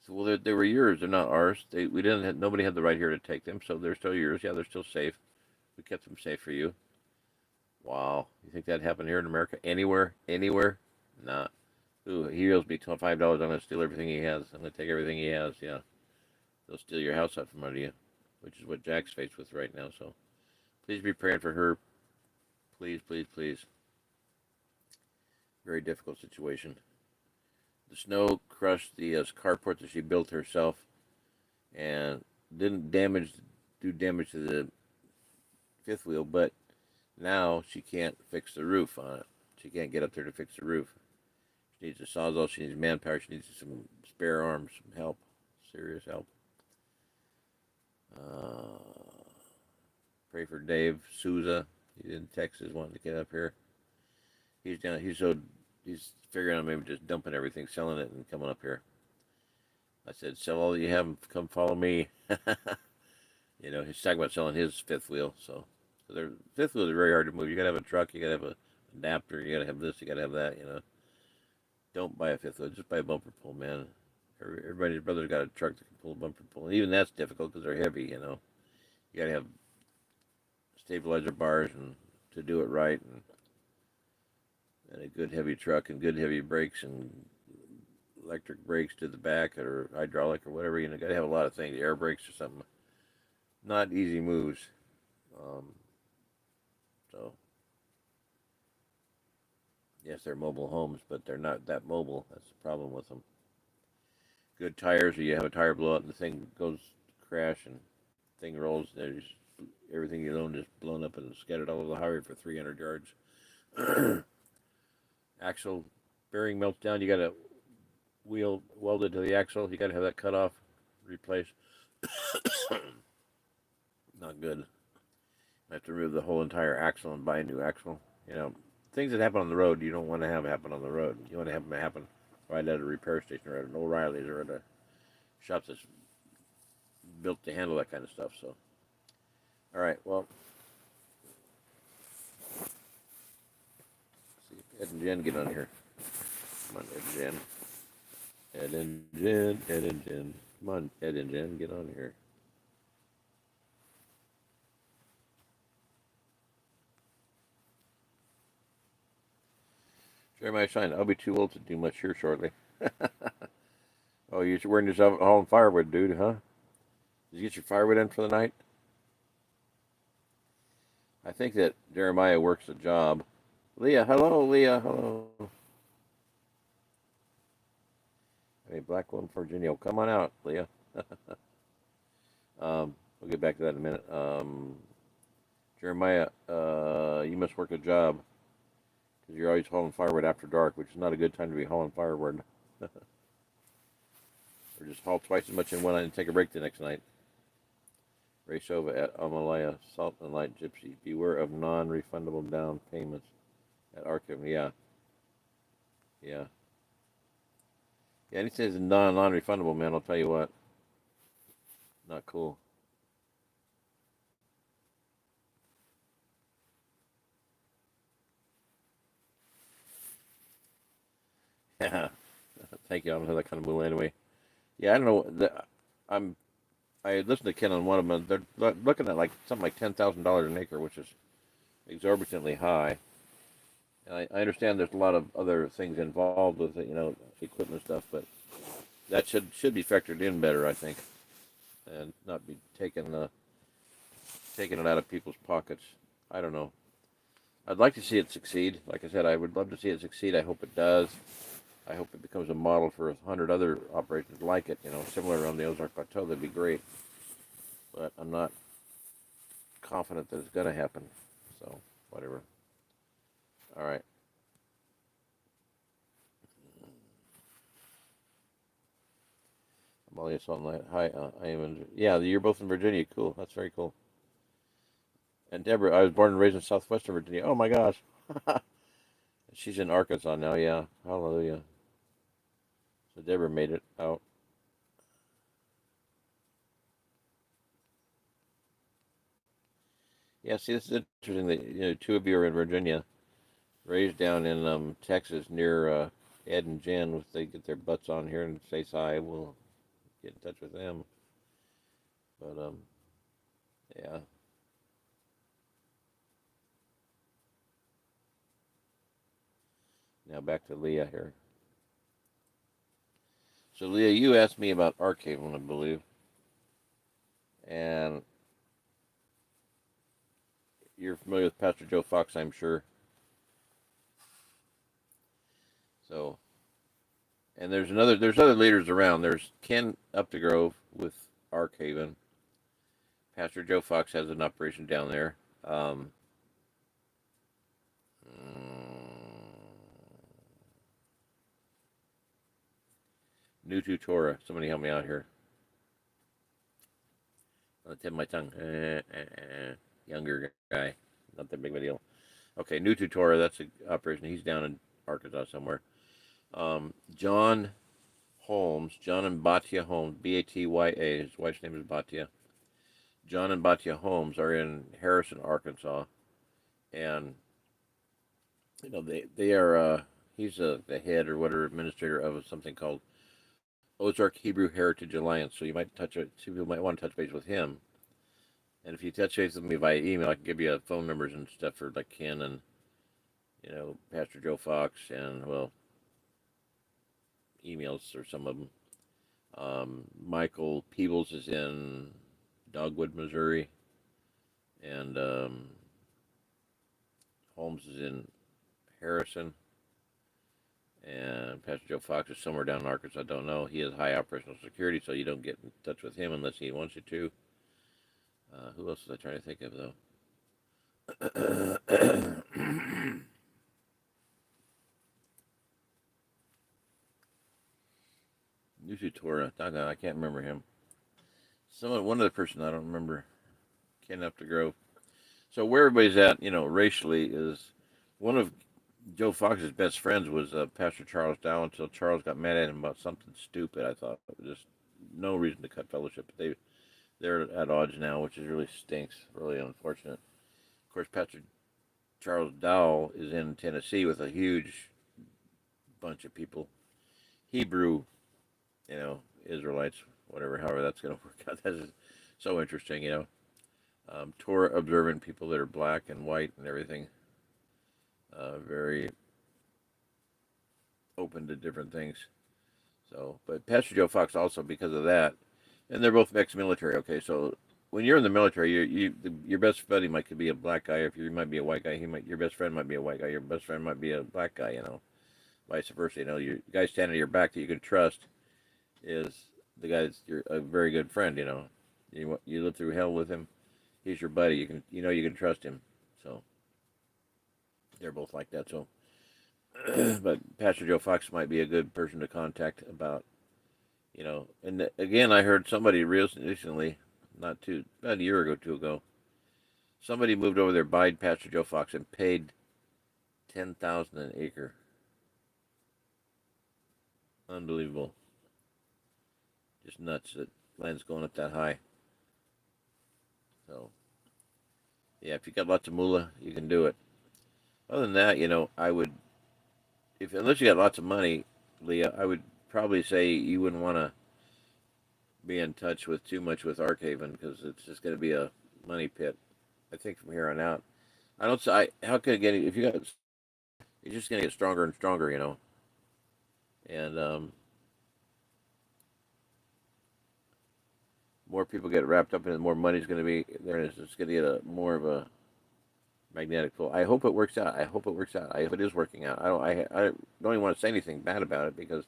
I said, "Well, they were yours. They're not ours. Nobody had the right here to take them, so they're still yours. Yeah, they're still safe. We kept them safe for you." Wow. You think that happened here in America? Anywhere? Anywhere? Nah. Ooh, he owes me $5. I'm going to steal everything he has. I'm going to take everything he has. Yeah. They'll steal your house out from under you, which is what Jack's faced with right now. So please be praying for her. Please, please, please. Very difficult situation. The snow crushed the carport that she built herself and didn't do damage to the fifth wheel, but now she can't fix the roof on it. She can't get up there to fix the roof. She needs a sawzall, she needs manpower, she needs some spare arms, some help, serious help. Pray for Dave Souza. He's in Texas, wanting to get up here. He's figuring on maybe just dumping everything, selling it, and coming up here. I said, "Sell all you have and come follow me." He's talking about selling his fifth wheel. So their fifth wheels are very hard to move. You gotta have a truck, you gotta have a adapter, you gotta have this, you gotta have that. Don't buy a fifth wheel, just buy a bumper pull, man. Everybody's brother's got a truck that can pull a bumper pull, and even that's difficult because they're heavy. You gotta have stabilizer bars and to do it right, and a good heavy truck and good heavy brakes and electric brakes to the back or hydraulic or whatever. Gotta have a lot of things, air brakes or something. Not easy moves. So yes, they're mobile homes, but they're not that mobile. That's the problem with them. Good tires, or you have a tire blowout and the thing goes crash and the thing rolls. Everything you own just blown up and scattered all over the highway for 300 yards. Axle bearing melts down. You got a wheel welded to the axle. You got to have that cut off, replaced. Not good. I have to remove the whole entire axle and buy a new axle. Things that happen on the road, you don't want to have happen on the road. You want to have them happen right at a repair station or at an O'Reilly's or at a shop that's built to handle that kind of stuff. So, all right, well, let's see if Ed and Jen get on here. Come on, Ed and Jen. Ed and Jen, Ed and Jen. Come on, Ed and Jen, get on here. Jeremiah Shine, I'll be too old to do much here shortly. Oh, you're wearing yourself hauling firewood, dude, huh? Did you get your firewood in for the night? I think that Jeremiah works a job. Leah, hello, Leah, hello. Hey, Black one, Virginia, come on out, Leah. We'll get back to that in a minute. Jeremiah, you must work a job because you're always hauling firewood after dark, which is not a good time to be hauling firewood. Or just haul twice as much in one night and take a break the next night. Ray Shova at Amalaya, Salt and Light Gypsy. Beware of non-refundable down payments at Arkham. Yeah. Yeah. Yeah, anything that's non-refundable, man, I'll tell you what. Not cool. Yeah. Thank you. I don't have that kind of mood anyway. Yeah, I don't know. I listened to Ken on one of them. They're looking at like something like $10,000 an acre, which is exorbitantly high. And I understand there's a lot of other things involved with it, equipment stuff, but that should be factored in better, I think, and not be taking it out of people's pockets. I don't know. I'd like to see it succeed. Like I said, I would love to see it succeed. I hope it does. I hope it becomes a model for 100 other operations like it, similar on the OzArk Plateau. That'd be great. But I'm not confident that it's going to happen. So, whatever. All right. Amalia Salt. Hi, I am in. Yeah, you're both in Virginia. Cool. That's very cool. And Deborah, I was born and raised in southwestern Virginia. Oh my gosh. She's in Arkansas now. Yeah. Hallelujah. So Deborah made it out. Yeah. See, this is interesting that two of you are in Virginia, raised down in Texas near Ed and Jen. If they get their butts on here and say hi, we'll get in touch with them. But yeah. Now back to Leah here. So Leah, you asked me about Archaven, I believe, and you're familiar with Pastor Joe Fox, I'm sure. So, and there's other leaders around. There's Ken Up the Grove with Archaven. Pastor Joe Fox has an operation down there. Um, New to Torah. Somebody help me out here. I'll tip my tongue. Younger guy. Not that big of a deal. Okay, New to Torah. That's an operation. He's down in Arkansas somewhere. John Holmes. John and Batya Holmes. Batya. His wife's name is Batya. John and Batya Holmes are in Harrison, Arkansas, and they are. He's the head or whatever administrator of something called OzArk Hebrew Heritage Alliance. So you might some people might want to touch base with him. And if you touch base with me via email, I can give you phone numbers and stuff for like Ken and Pastor Joe Fox and emails or some of them. Michael Peebles is in Dogwood, Missouri, and Holmes is in Harrison, and Pastor Joe Fox is somewhere down in Arkansas. I don't know. He has high operational security, so you don't get in touch with him unless he wants you to. Who else was I trying to think of, though? Nusu Torah. I can't remember him. One other person I don't remember. Can't have to grow. So where everybody's at, racially, is one of Joe Fox's best friends was Pastor Charles Dow until Charles got mad at him about something stupid. I thought just no reason to cut fellowship. But they're at odds now, which is really stinks. Really unfortunate. Of course, Pastor Charles Dow is in Tennessee with a huge bunch of people, Hebrew, Israelites, whatever, however that's going to work out. That is so interesting, Torah observant people that are black and white and everything. Very open to different things. So, but Pastor Joe Fox also because of that, and they're both ex-military. Okay, so when you're in the military, your best buddy might could be a black guy. If you might be a white guy, your best friend might be a white guy. Your best friend might be a black guy. Vice versa. Your guy standing at your back that you can trust is the guy that's a very good friend. You live through hell with him. He's your buddy. You can trust him. So they're both like that. So, but Pastor Joe Fox might be a good person to contact about. And again, I heard somebody recently, about a year ago, two ago, somebody moved over there, buyed Pastor Joe Fox, and paid 10,000 an acre. Unbelievable. Just nuts that land's going up that high. So, yeah, if you got lots of moolah, you can do it. Other than that, I would, if unless you got lots of money, Leah, I would probably say you wouldn't want to be in touch with too much with Arkhaven because it's just going to be a money pit. I think from here on out, I don't. How could it get? If you got, it's just going to get stronger and stronger, and more people get wrapped up in it, more money's going to be there, and it's just going to get more of a magnetic pull. I hope it works out. I hope it works out. I hope it is working out. I don't even want to say anything bad about it because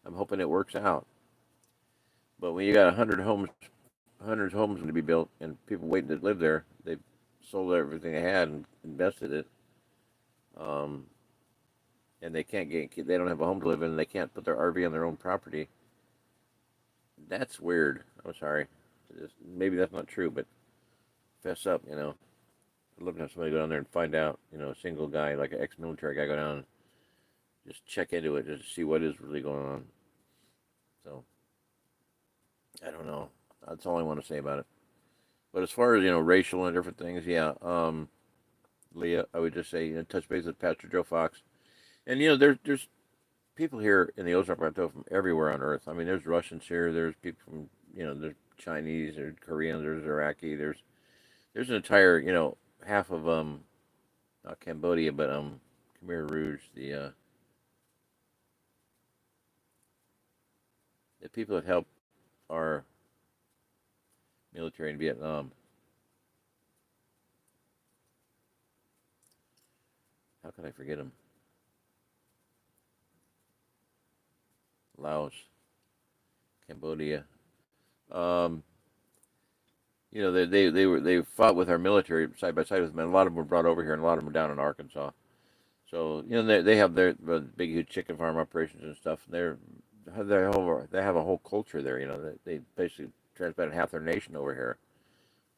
I'm hoping it works out. But when you got 100 homes to be built, and people waiting to live there, they've sold everything they had and invested it, um, and they they don't have a home to live in, and they can't put their RV on their own property. That's weird. I'm sorry. Maybe that's not true, but fess up. I'd love to have somebody go down there and find out. A single guy, like an ex-military guy, go down and just check into it, just to see what is really going on. So, I don't know. That's all I want to say about it. But as far as racial and different things, yeah, Leah, I would just say touch base with Pastor Joe Fox, and there's people here in the OzArk Plateau from everywhere on Earth. I mean, there's Russians here. There's people from there's Chinese, there's Koreans, there's Iraqi. There's an entire half of not Cambodia, but Khmer Rouge, the people that helped our military in Vietnam. How could I forget them? Laos, Cambodia. Um, they fought with our military side by side with them, and a lot of them were brought over here, and a lot of them were down in Arkansas. So they have their big huge chicken farm operations and stuff. And they have a whole culture there. They basically transplanted half their nation over here,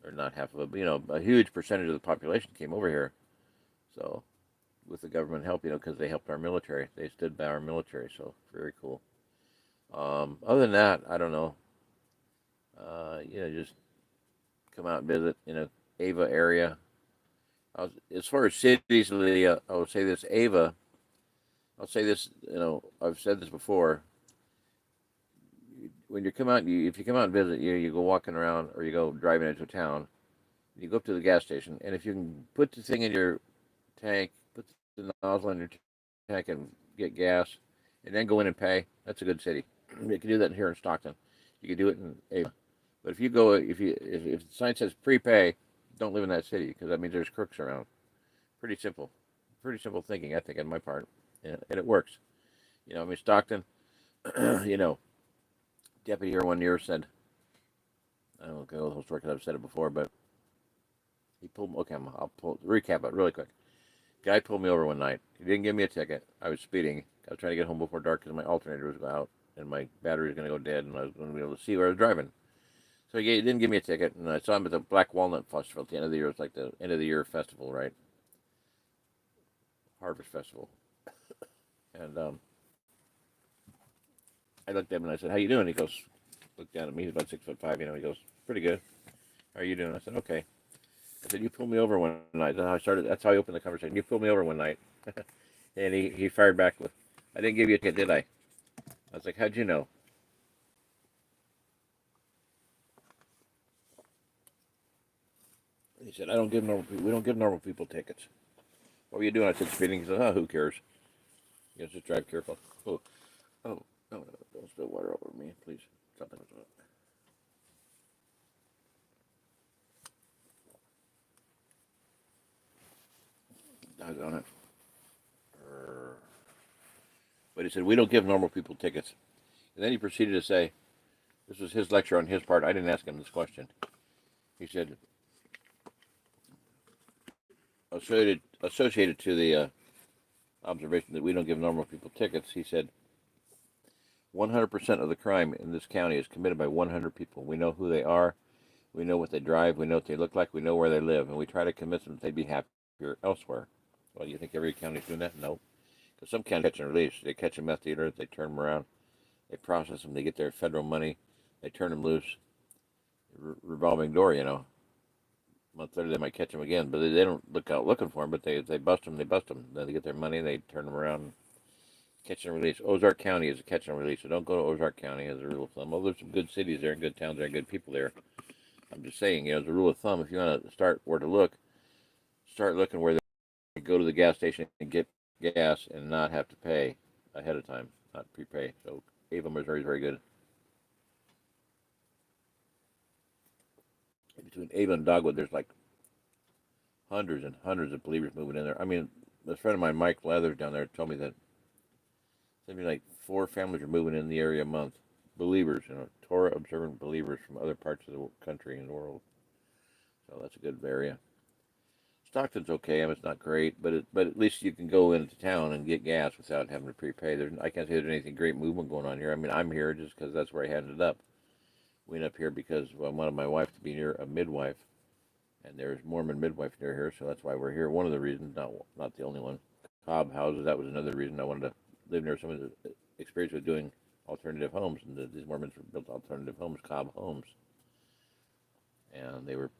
or not half of it, but a huge percentage of the population came over here. So with the government help, because they helped our military, they stood by our military. So very cool. Other than that, I don't know. Just come out and visit. Ava area. As far as cities, I will say this. Ava. I'll say this. I've said this before. When you come out, if you come out and visit, you go walking around or you go driving into town. You go up to the gas station, and if you can put the thing in your tank, put the nozzle in your tank, and get gas, and then go in and pay, that's a good city. You can do that here in Stockton. You can do it in Ava. But if the sign says prepay, don't live in that city because that means there's crooks around. Pretty simple thinking, I think, on my part, and it works. Stockton. you know, Deputy here one year said, I don't know the whole story because I've said it before, but he pulled. Okay, I'll recap it really quick. Guy pulled me over one night. He didn't give me a ticket. I was speeding. I was trying to get home before dark because my alternator was out and my battery was going to go dead, and I was going to be able to see where I was driving. So he didn't give me a ticket, and I saw him at the Black Walnut Festival at the end of the year. It's like the end of the year festival, right? Harvest Festival. And I looked at him and I said, "How you doing?" He goes, looked down at me. He's about 6'5". He goes, "Pretty good. How are you doing?" I said, "Okay." I said, "You pulled me over one night." That's how I opened the conversation. "You pulled me over one night." And he fired back with, "I didn't give you a ticket, did I?" I was like, "How'd you know?" He said, We don't give normal people tickets." "What were you doing?" I said, "Speeding." He said, "Oh, who cares?" You guys just drive careful. Oh, oh, no, don't spill water over me, please. Something was on it. But he said, we don't give normal people tickets. And then he proceeded to say, this was his lecture on his part. I didn't ask him this question. He said, associated to the observation that we don't give normal people tickets, he said, 100% of the crime in this county is committed by 100 people. We know who they are. We know what they drive. We know what they look like. We know where they live. And we try to convince them that they'd be happier elsewhere. Well, you think every county's doing that? No. Because some counties catch and release. They catch a meth dealer. They turn them around. They process them. They get their federal money. They turn them loose. Revolving door, you know. A month later, they might catch them again. But they don't look out looking for them. But they bust them. They bust them. Then they get their money. They turn them around. Catch and release. OzArk County is a catch and release. So don't go to OzArk County as a rule of thumb. Well, there's some good cities there and good towns there and good people there. I'm just saying, you know, as a rule of thumb, if you want to start where to look, start looking where they go to the gas station and get gas and not have to pay ahead of time, not prepay. So Ava, Missouri is very good. Between Ava and Dogwood, there's like hundreds and hundreds of believers moving in there. I mean, a friend of mine, Mike Leathers, down there, told me that something like 4 families are moving in the area a month. Believers, you know, Torah observant believers from other parts of the country and the world. So that's a good area. Stockton's okay. I mean, it's not great, but at least you can go into town and get gas without having to prepay. I can't say there's anything great movement going on here. I mean, I'm here just because that's where I ended up. We ended up here because I wanted my wife to be near a midwife, and there's Mormon midwife near here, so that's why we're here. One of the reasons, not the only one. Cobb houses, that was another reason I wanted to live near some of the experience with doing alternative homes, and these Mormons built alternative homes, Cobb Homes, and they were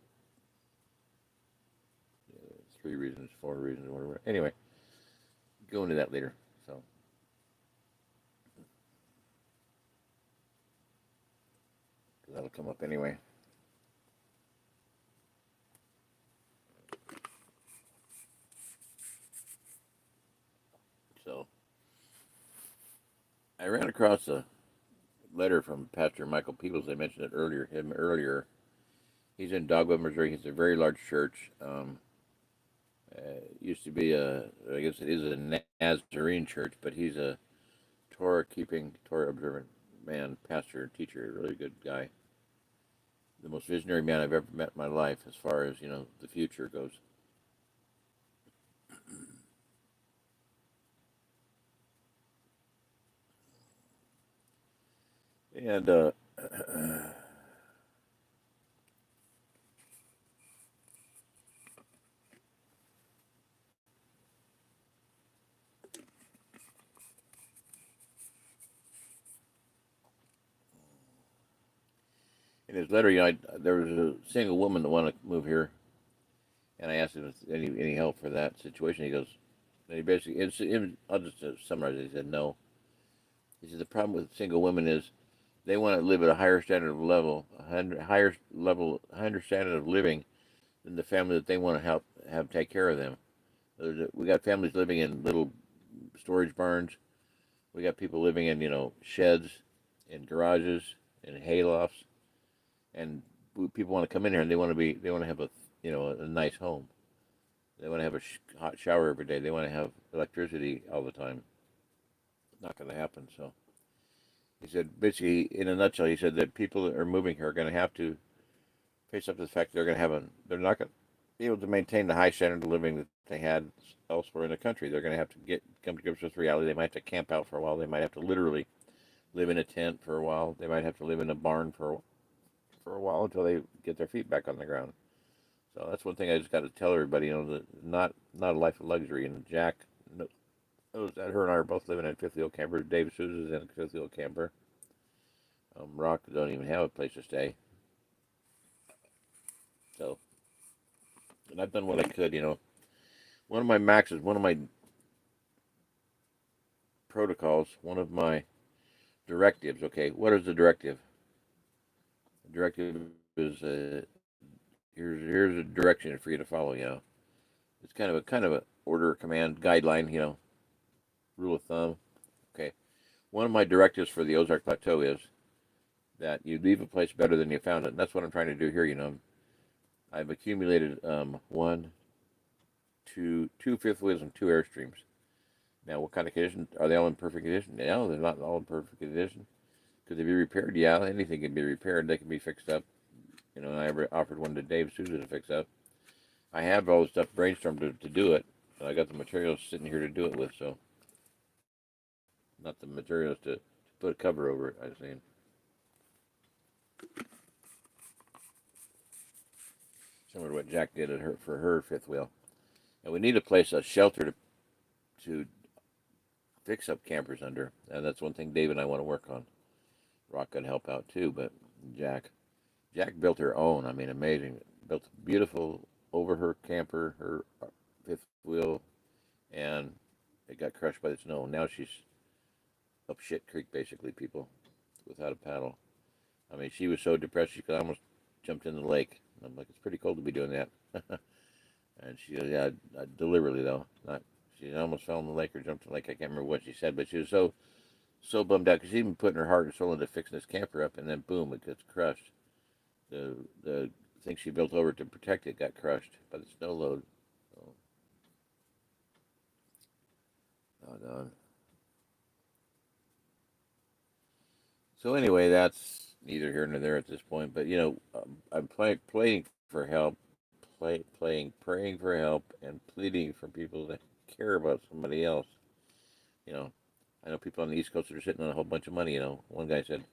3 reasons, 4 reasons, whatever. Anyway, go into that later. So that'll come up anyway. So I ran across a letter from Pastor Michael Peebles. I mentioned it earlier. He's in Dogwood, Missouri. He's a very large church. Used to be I guess it is a Nazarene church, but he's a Torah-keeping, Torah-observant man, pastor, teacher, really good guy. The most visionary man I've ever met in my life as far as, you know, the future goes. And in his letter, you know, there was a single woman that wanted to move here, and I asked him if any help for that situation. He goes, he basically, I'll just summarize it. He said no. He said the problem with single women is they want to live at a higher standard of level, higher standard of living than the family that they want to have take care of them. We got families living in little storage barns. We got people living in, you know, sheds, in garages, in haylofts, and people want to come in here and they want to have a nice home. They want to have a hot shower every day. They want to have electricity all the time. Not going to happen. So he said, basically, in a nutshell, he said that people that are moving here are going to have to face up to the fact they're not going to be able to maintain the high standard of living that they had elsewhere in the country. They're going to have to come to grips with reality. They might have to camp out for a while. They might have to literally live in a tent for a while. They might have to live in a barn for a while until they get their feet back on the ground. So that's one thing I just got to tell everybody. You know, that not a life of luxury. And Jack knows that. Her and I are both living in a fifth wheel camper. Dave Souza's in a fifth wheel camper. Rock don't even have a place to stay. So, and I've done what I could. You know, one of my maxes, one of my protocols, one of my directives. Okay, what is the directive? The directive is here's a direction for you to follow. You know, it's kind of a order, command, guideline. You know, rule of thumb. Okay, one of my directives for the Ozark Plateau is that you leave a place better than you found it. And that's what I'm trying to do here. I've accumulated two fifth wheels and two airstreams. Now, what kind of condition are they all in perfect condition? No, they're not all in perfect condition. Could they be repaired? Yeah, anything can be repaired. They can be fixed up. I ever offered one to Dave Souza to fix up. I have all the stuff brainstormed to do it. I got the materials sitting here to do it with, so not the materials to put a cover over it, I was saying. Similar to what Jack did for her fifth wheel. And we need a shelter to fix up campers under. And that's one thing Dave and I want to work on. Rock could help out too, but Jack built her own. I mean, amazing. Built a beautiful over her camper, her fifth wheel, and it got crushed by the snow. Now she's up shit creek, basically, people, without a paddle. I mean, she was so depressed she could almost jumped in the lake. I'm like, it's pretty cold to be doing that. And she goes, yeah, deliberately though. Not, she almost fell in the lake or jumped in the lake. I can't remember what she said, but she was so bummed out because she'd been putting her heart and soul into fixing this camper up, and then boom, it gets crushed. The thing she built over to protect it got crushed by the snow load. Oh, no. So anyway, that's neither here nor there at this point. But I'm playing for help, praying for help, and pleading for people to care about somebody else. You know, I know people on the East Coast that are sitting on a whole bunch of money. One guy said,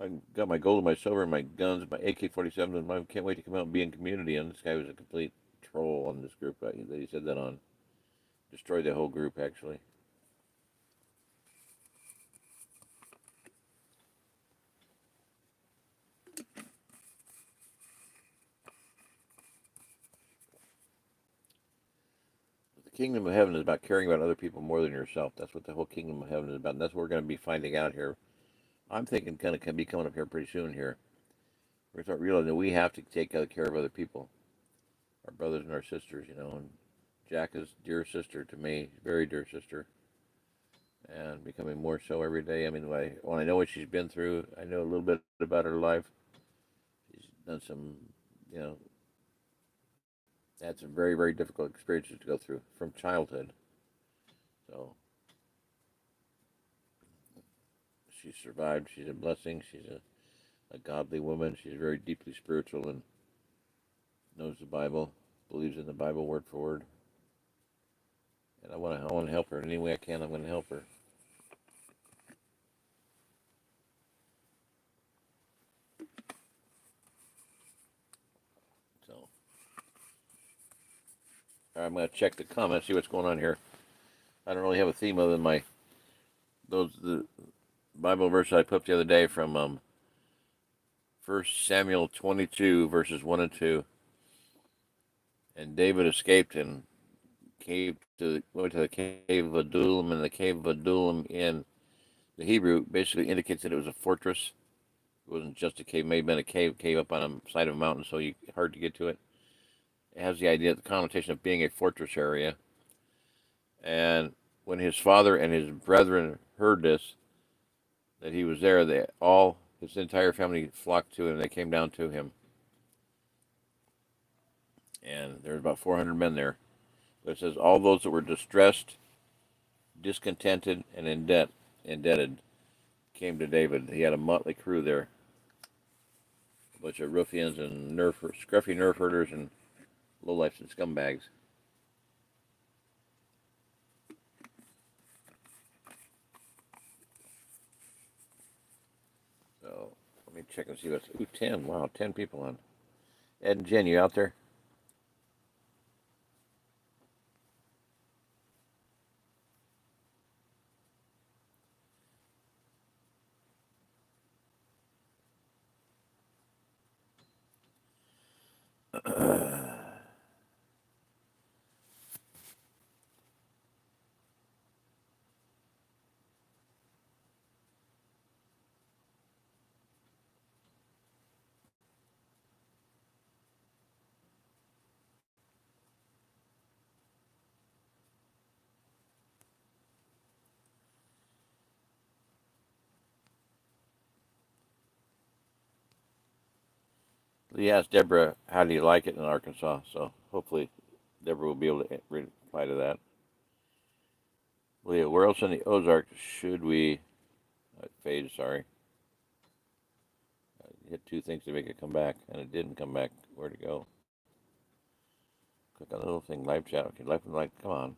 "I got my gold and my silver and my guns, my AK-47, and I can't wait to come out and be in community." And this guy was a complete troll on this group that he said that on. Destroyed the whole group, actually. The kingdom of heaven is about caring about other people more than yourself. That's what the whole kingdom of heaven is about, and that's what we're going to be finding out here. I'm thinking kind of be coming up here pretty soon here. We're going to start realizing that we have to take care of other people, our brothers and our sisters, and Jack is dear sister to me, very dear sister, and becoming more so every day. I mean, when I know what she's been through, I know a little bit about her life. She's done some, had some very, very difficult experiences to go through from childhood. So she survived. She's a blessing. She's a godly woman. She's very deeply spiritual and knows the Bible, believes in the Bible word for word. And I want to help her in any way I can. I'm going to help her. So I'm going to check the comments, see what's going on here. I don't really have a theme other than the Bible verse I put up the other day from 1 Samuel 22 verses 1 and 2. And David escaped and went to the Cave of Adulum, and the Cave of Adulum in the Hebrew basically indicates that it was a fortress. It wasn't just a cave. It may have been a cave up on the side of a mountain, so hard to get to it. It has the connotation of being a fortress area. And when his father and his brethren heard this, that he was there, his entire family flocked to him. They came down to him, and there was about 400 men there. But it says all those that were distressed, discontented, and indebted came to David. He had a motley crew there, a bunch of ruffians and scruffy nerf herders and lowlifes and scumbags. So let me check and see what's 10. Wow, 10 people on. Ed and Jen, you out there? Lee asked Deborah, "How do you like it in Arkansas?" So hopefully, Deborah will be able to reply to that. Leah, where else in the Ozarks should we? Fade, sorry. Hit two things to make it come back, and it didn't come back. Where'd it go? Click on the little thing, live chat. Okay, live, come on.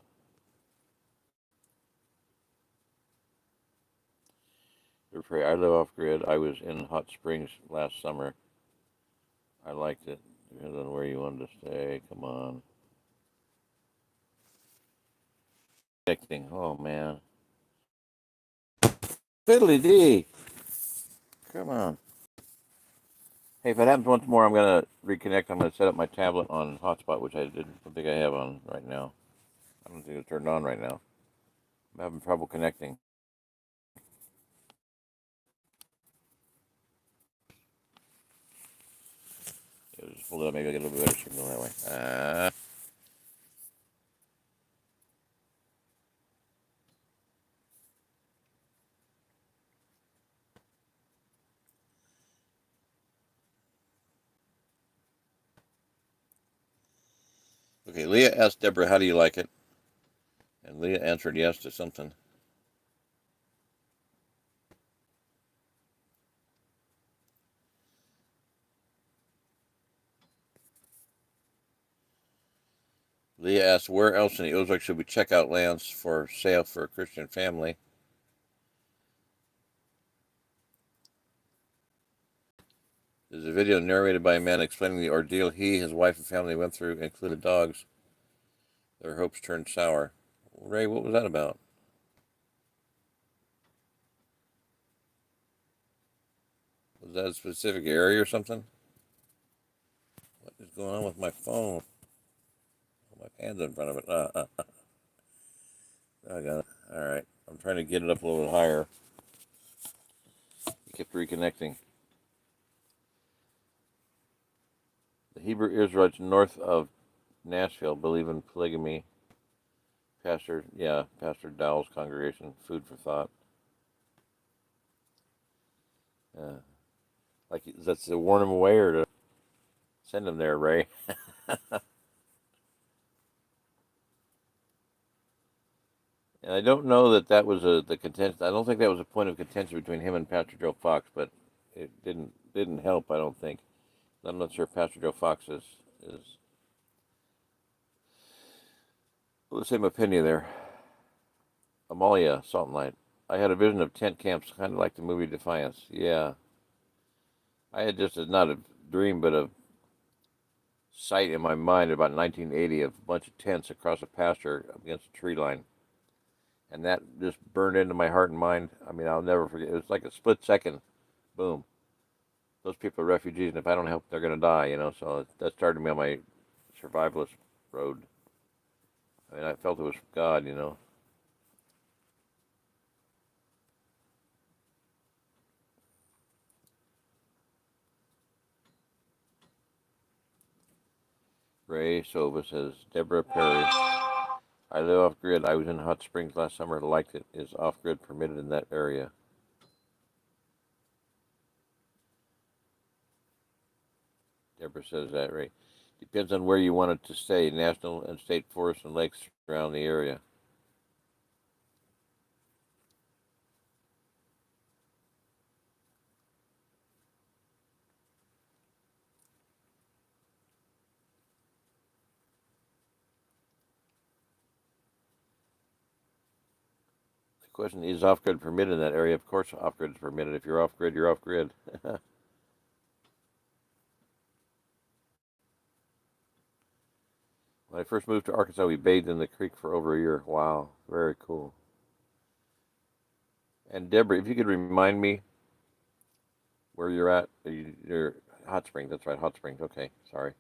I live off grid. I was in Hot Springs last summer. I liked it. Depends on where you wanted to stay. Come on. Connecting. Oh, man. Fiddly dee. Come on. Hey, if it happens once more, I'm going to reconnect. I'm going to set up my tablet on hotspot, which I don't think I have on right now. I don't think it's turned on right now. I'm having trouble connecting. Just hold it up. Maybe I'll get a little bit better signal that way. Okay, Leah asked Deborah, "How do you like it?" And Leah answered yes to something. Leah asked, "Where else in the Ozarks should we check out lands for sale for a Christian family?" There's a video narrated by a man explaining the ordeal he, his wife, and family went through, including dogs. Their hopes turned sour. Ray, what was that about? Was that a specific area or something? What is going on with my phone? Oh, my hand's in front of it. I got it. All right. I'm trying to get it up a little bit higher. It kept reconnecting. The Hebrew Israelites north of Nashville believe in polygamy. Pastor Dowell's congregation. Food for thought. Like that's to warn them away or to send them there, Ray. And I don't know that was the contention. I don't think that was a point of contention between him and Pastor Joe Fox, but it didn't help. I don't think. I'm not sure Pastor Joe Fox is the same opinion there. Amalia, Salt and Light. I had a vision of tent camps, kind of like the movie Defiance. Yeah, I had just not a dream, but a sight in my mind about 1980 of a bunch of tents across a pasture against a tree line. And that just burned into my heart and mind. I mean, I'll never forget. It was like a split second, boom. Those people are refugees, and if I don't help, they're going to die, So that started me on my survivalist road. I mean, I felt it was God. Ray Sova says, Deborah Perry. I live off grid. I was in Hot Springs last summer. Liked it. Is off grid permitted in that area? Deborah says that, Ray. Depends on where you want it to stay. National and state forests and lakes around the area. The question is off grid permitted in that area? Of course, off grid is permitted. If you're off grid, you're off grid. When I first moved to Arkansas, we bathed in the creek for over a year. Wow, very cool. And Deborah, if you could remind me where you're at, you're Hot Springs. That's right, Hot Springs. Okay, sorry.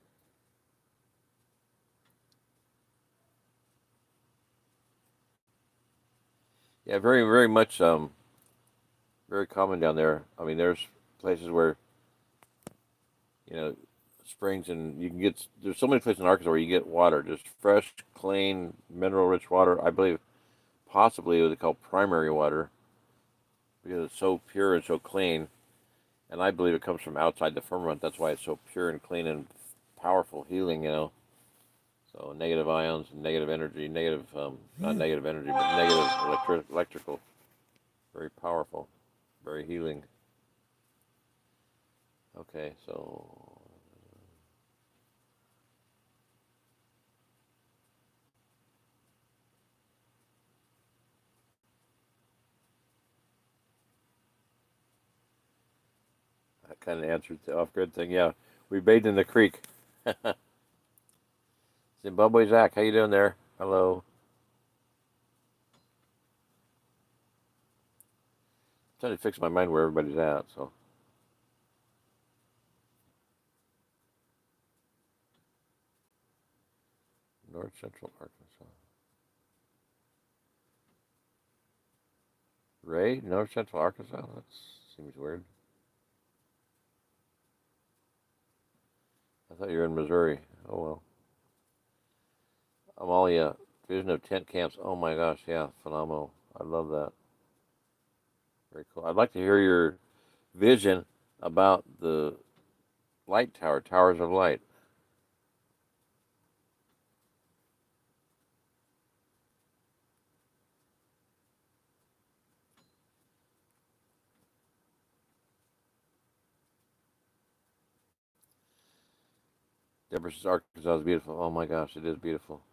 Yeah, very, very much, very common down there. I mean, there's places where you know springs, and you can get. There's so many places in Arkansas where you get water, just fresh, clean, mineral-rich water. I believe possibly what they call primary water because it's so pure and so clean. And I believe it comes from outside the firmament. That's why it's so pure and clean and powerful healing, So negative ions, negative energy, not negative energy, but negative electrical, very powerful, very healing. Okay, so that kind of answers the off-grid thing. Yeah, we bathed in the creek. Zimbabwe Zach, how you doing there? Hello. I'm trying to fix my mind where everybody's at. So North Central Arkansas. Ray, North Central Arkansas. That seems weird. I thought you were in Missouri. Oh well. Amalia, vision of tent camps. Oh my gosh, yeah, phenomenal. I love that. Very cool. I'd like to hear your vision about the light tower, towers of light. Deborah says Arkansas is beautiful. Oh my gosh, it is beautiful.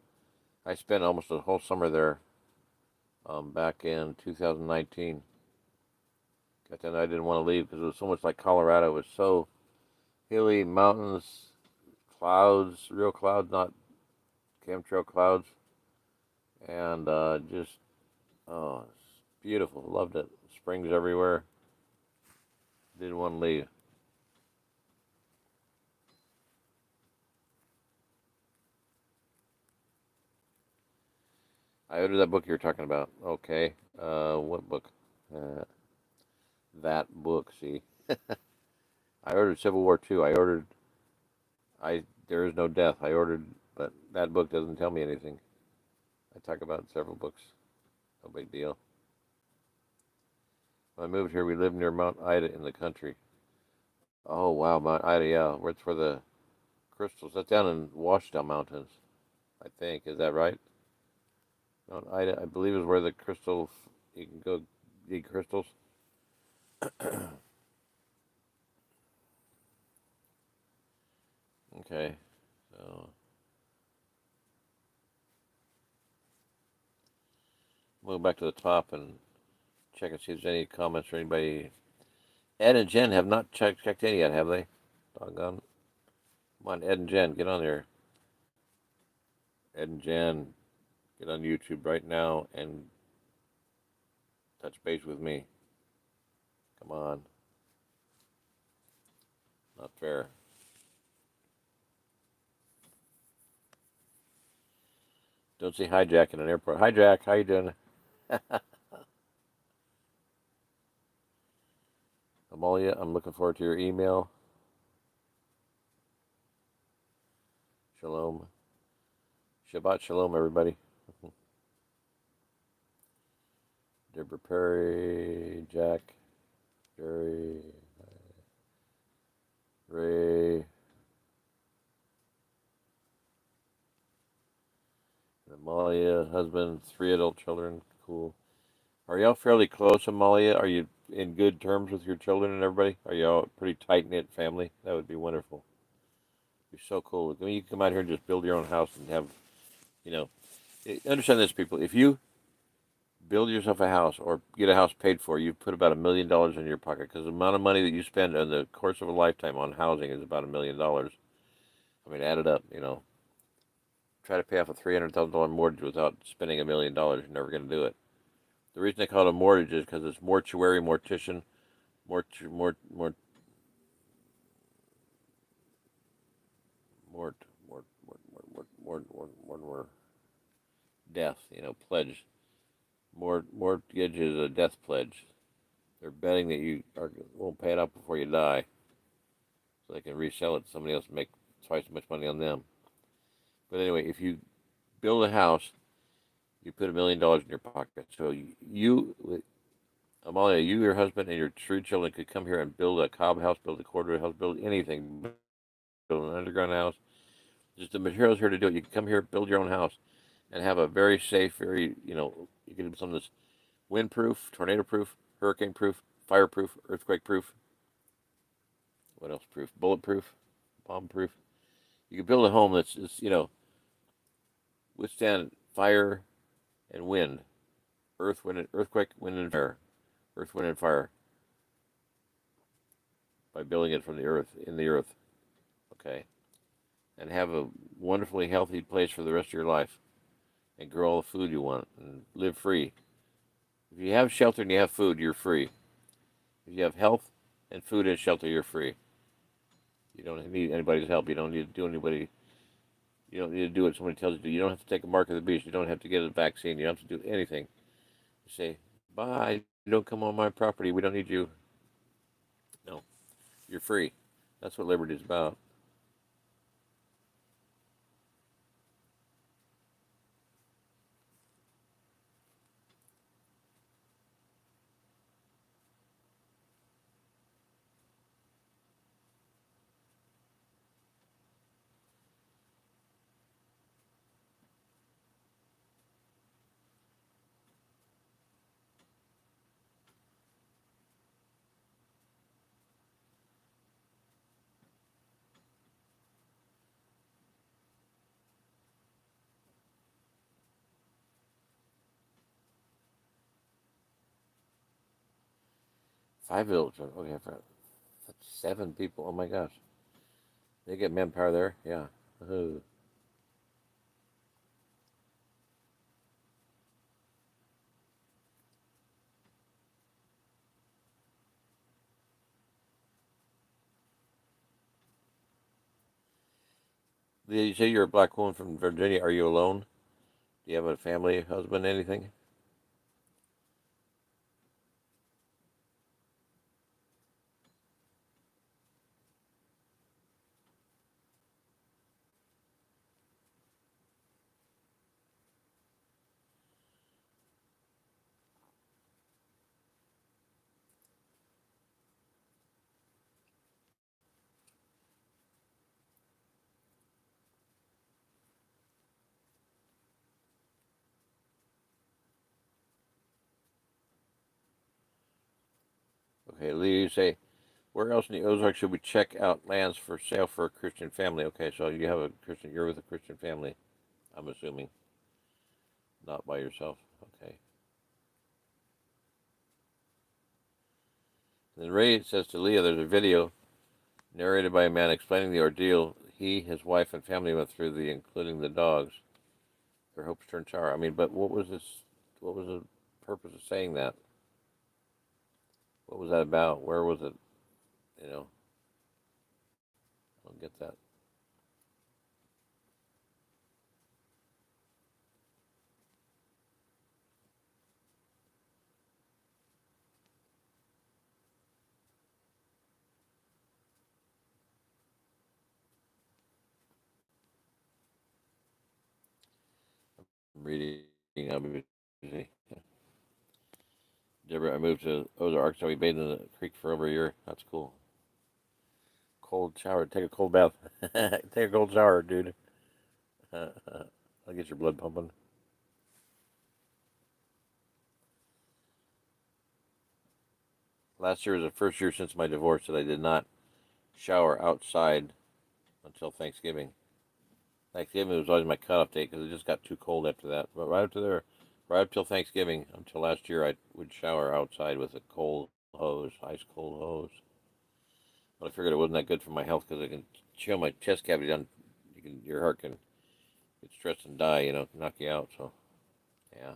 I spent almost a whole summer there back in 2019. Got then I didn't want to leave because it was so much like Colorado. It was so hilly, mountains, clouds, real clouds, not chemtrail clouds, and just it's beautiful. Loved it. Springs everywhere. Didn't want to leave. I ordered that book you were talking about. Okay. What book? Uh, that book. See, I ordered Civil War II. I ordered. There is no death. I ordered, but that book doesn't tell me anything. I talk about several books. No big deal. When I moved here, we lived near Mount Ida in the country. Oh wow, Mount Ida. Yeah, where it's for the crystals. That's down in Washdown Mountains. I think. Is that right? Mount Ida, I believe, is where the crystal. You can go dig crystals. Okay, so move back to the top and check and see if there's any comments or anybody. Ed and Jen have not checked in yet, have they? Doggone. Come on, Ed and Jen, get on there. Ed and Jen, get on YouTube right now and touch base with me. Come on. Not fair. Don't say hi, Jack, in an airport. Hi, Jack. How you doing? Amalia, I'm looking forward to your email. Shalom. Shabbat shalom, everybody. Deborah Perry, Jack, Jerry, Ray, Amalia, husband, 3 adult children. Cool. Are y'all fairly close, Amalia? Are you in good terms with your children and everybody? Are y'all a pretty tight knit family? That would be wonderful. It'd be so cool. I mean, you can come out here and just build your own house and have, you know, understand this, people. If you build yourself a house or get a house paid for, you put about $1 million in your pocket because the amount of money that you spend in the course of a lifetime on housing is about $1 million. I mean, add it up, Try to pay off a $300,000 mortgage without spending $1 million. You're never going to do it. The reason they call it a mortgage is because it's mortuary, mortician, mort, mort, mort, mort, mort, mort, death. Pledge. Mortgage is a death pledge. They're betting that you won't pay it off before you die, so they can resell it to somebody else and make twice as much money on them. But anyway, if you build a house, you put $1 million in your pocket. So you Amalia, you, your husband, and your 3 children could come here and build a cob house, build a corduroy house, build anything, build an underground house. Just the materials here to do it. You can come here, build your own house, and have a very safe, very, you can do some of this wind-proof, tornado-proof, hurricane-proof, fire-proof, earthquake-proof. What else? Proof? Bullet-proof, bomb-proof. You can build a home that's withstand fire and wind, earthquake, wind, and fire, earth, wind, and fire by building it from the earth, in the earth. Okay, and have a wonderfully healthy place for the rest of your life, and grow all the food you want, and live free. If you have shelter and you have food, you're free. If you have health and food and shelter, you're free. You don't need anybody's help. You don't need to do anybody. You don't need to do what somebody tells you to do. You don't have to take a mark at the beach. You don't have to get a vaccine. You don't have to do anything. You say, bye. You don't come on my property. We don't need you. No, you're free. That's what liberty is about. Five villagers. Okay, that's 7 people. Oh my gosh. They get manpower there? Yeah. Uh, you say you're a black woman from Virginia. Are you alone? Do you have a family, husband, anything? Okay, Lee, you say, where else in the Ozarks should we check out lands for sale for a Christian family? Okay, so you have a Christian, you're with a Christian family, I'm assuming, not by yourself. Okay. And then Ray says to Leah, there's a video narrated by a man explaining the ordeal he, his wife, and family went through, including the dogs. Their hopes turned sour. I mean, but what was this? What was the purpose of saying that? What was that about? Where was it? You know, I don't get that. I'm reading. I'm busy. Deborah, I moved to OzArk, so we bathed in the creek for over a year. That's cool. Cold shower. Take a cold bath. Take a cold shower, dude. I'll get your blood pumping. Last year was the first year since my divorce that I did not shower outside until Thanksgiving. Thanksgiving was always my cutoff date because it just got too cold after that. But right up till Thanksgiving, until last year, I would shower outside with a cold hose, ice cold hose. But I figured it wasn't that good for my health because it can chill my chest cavity down. Your heart can get stressed and die. Knock you out. So yeah,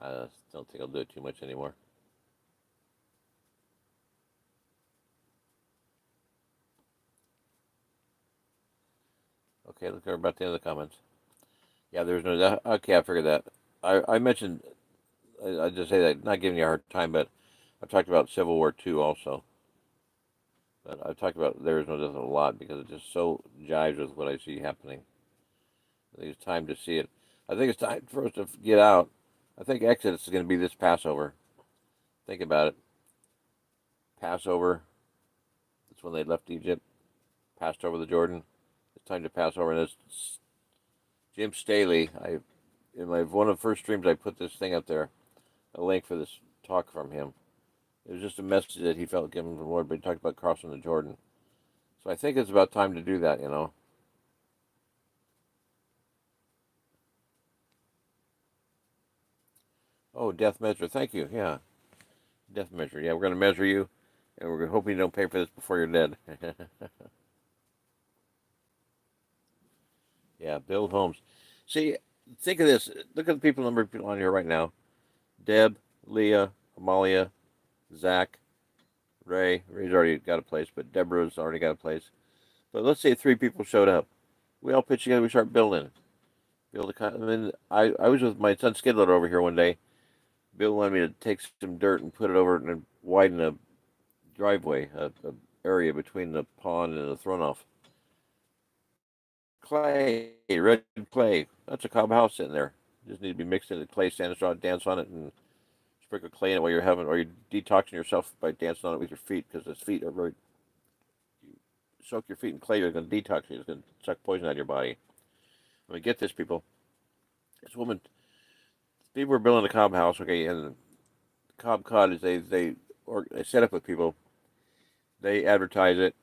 I don't think I'll do it too much anymore. Okay, look, we're about the end of the comments. Yeah, there's no. Okay, I figured that. I mentioned. I just say that, not giving you a hard time, but I've talked about Civil War II also. But I've talked about There Is No Death a lot because it just so jives with what I see happening. I think it's time to see it. I think it's time for us to get out I think Exodus is going to be this Passover. Think about it. Passover. That's when they left Egypt. Passed over the Jordan. It's time to pass over. And this Jim Staley. In one of the first streams, I put this thing up there, a link for this talk from him. It was just a message that he felt given from the Lord, but he talked about crossing the Jordan. So I think it's about time to do that, Oh, death measure. Thank you. Yeah, death measure. Yeah, we're going to measure you, and we're hoping you don't pay for this before you're dead. Yeah, build homes. See, think of this. Look at the number of people on here right now. Deb, Leah, Amalia, Zach, Ray. Ray's already got a place, but Deborah's already got a place. But let's say 3 people showed up. We all pitch together. We start building. I was with my son Skidlet over here one day. Bill wanted me to take some dirt and put it over and widen a driveway, a area between the pond and the thrown-off. Clay, red clay. That's a cob house sitting there. Just need to be mixed into clay, sandstone, dance on it, and sprinkle clay in it while you're detoxing yourself by dancing on it with your feet, because his feet are very. You soak your feet in clay, you're going to detox you. It's going to suck poison out of your body. I mean, get this, people. This woman, people were building a cob house, okay, and the cob cod is they set up with people. They advertise it.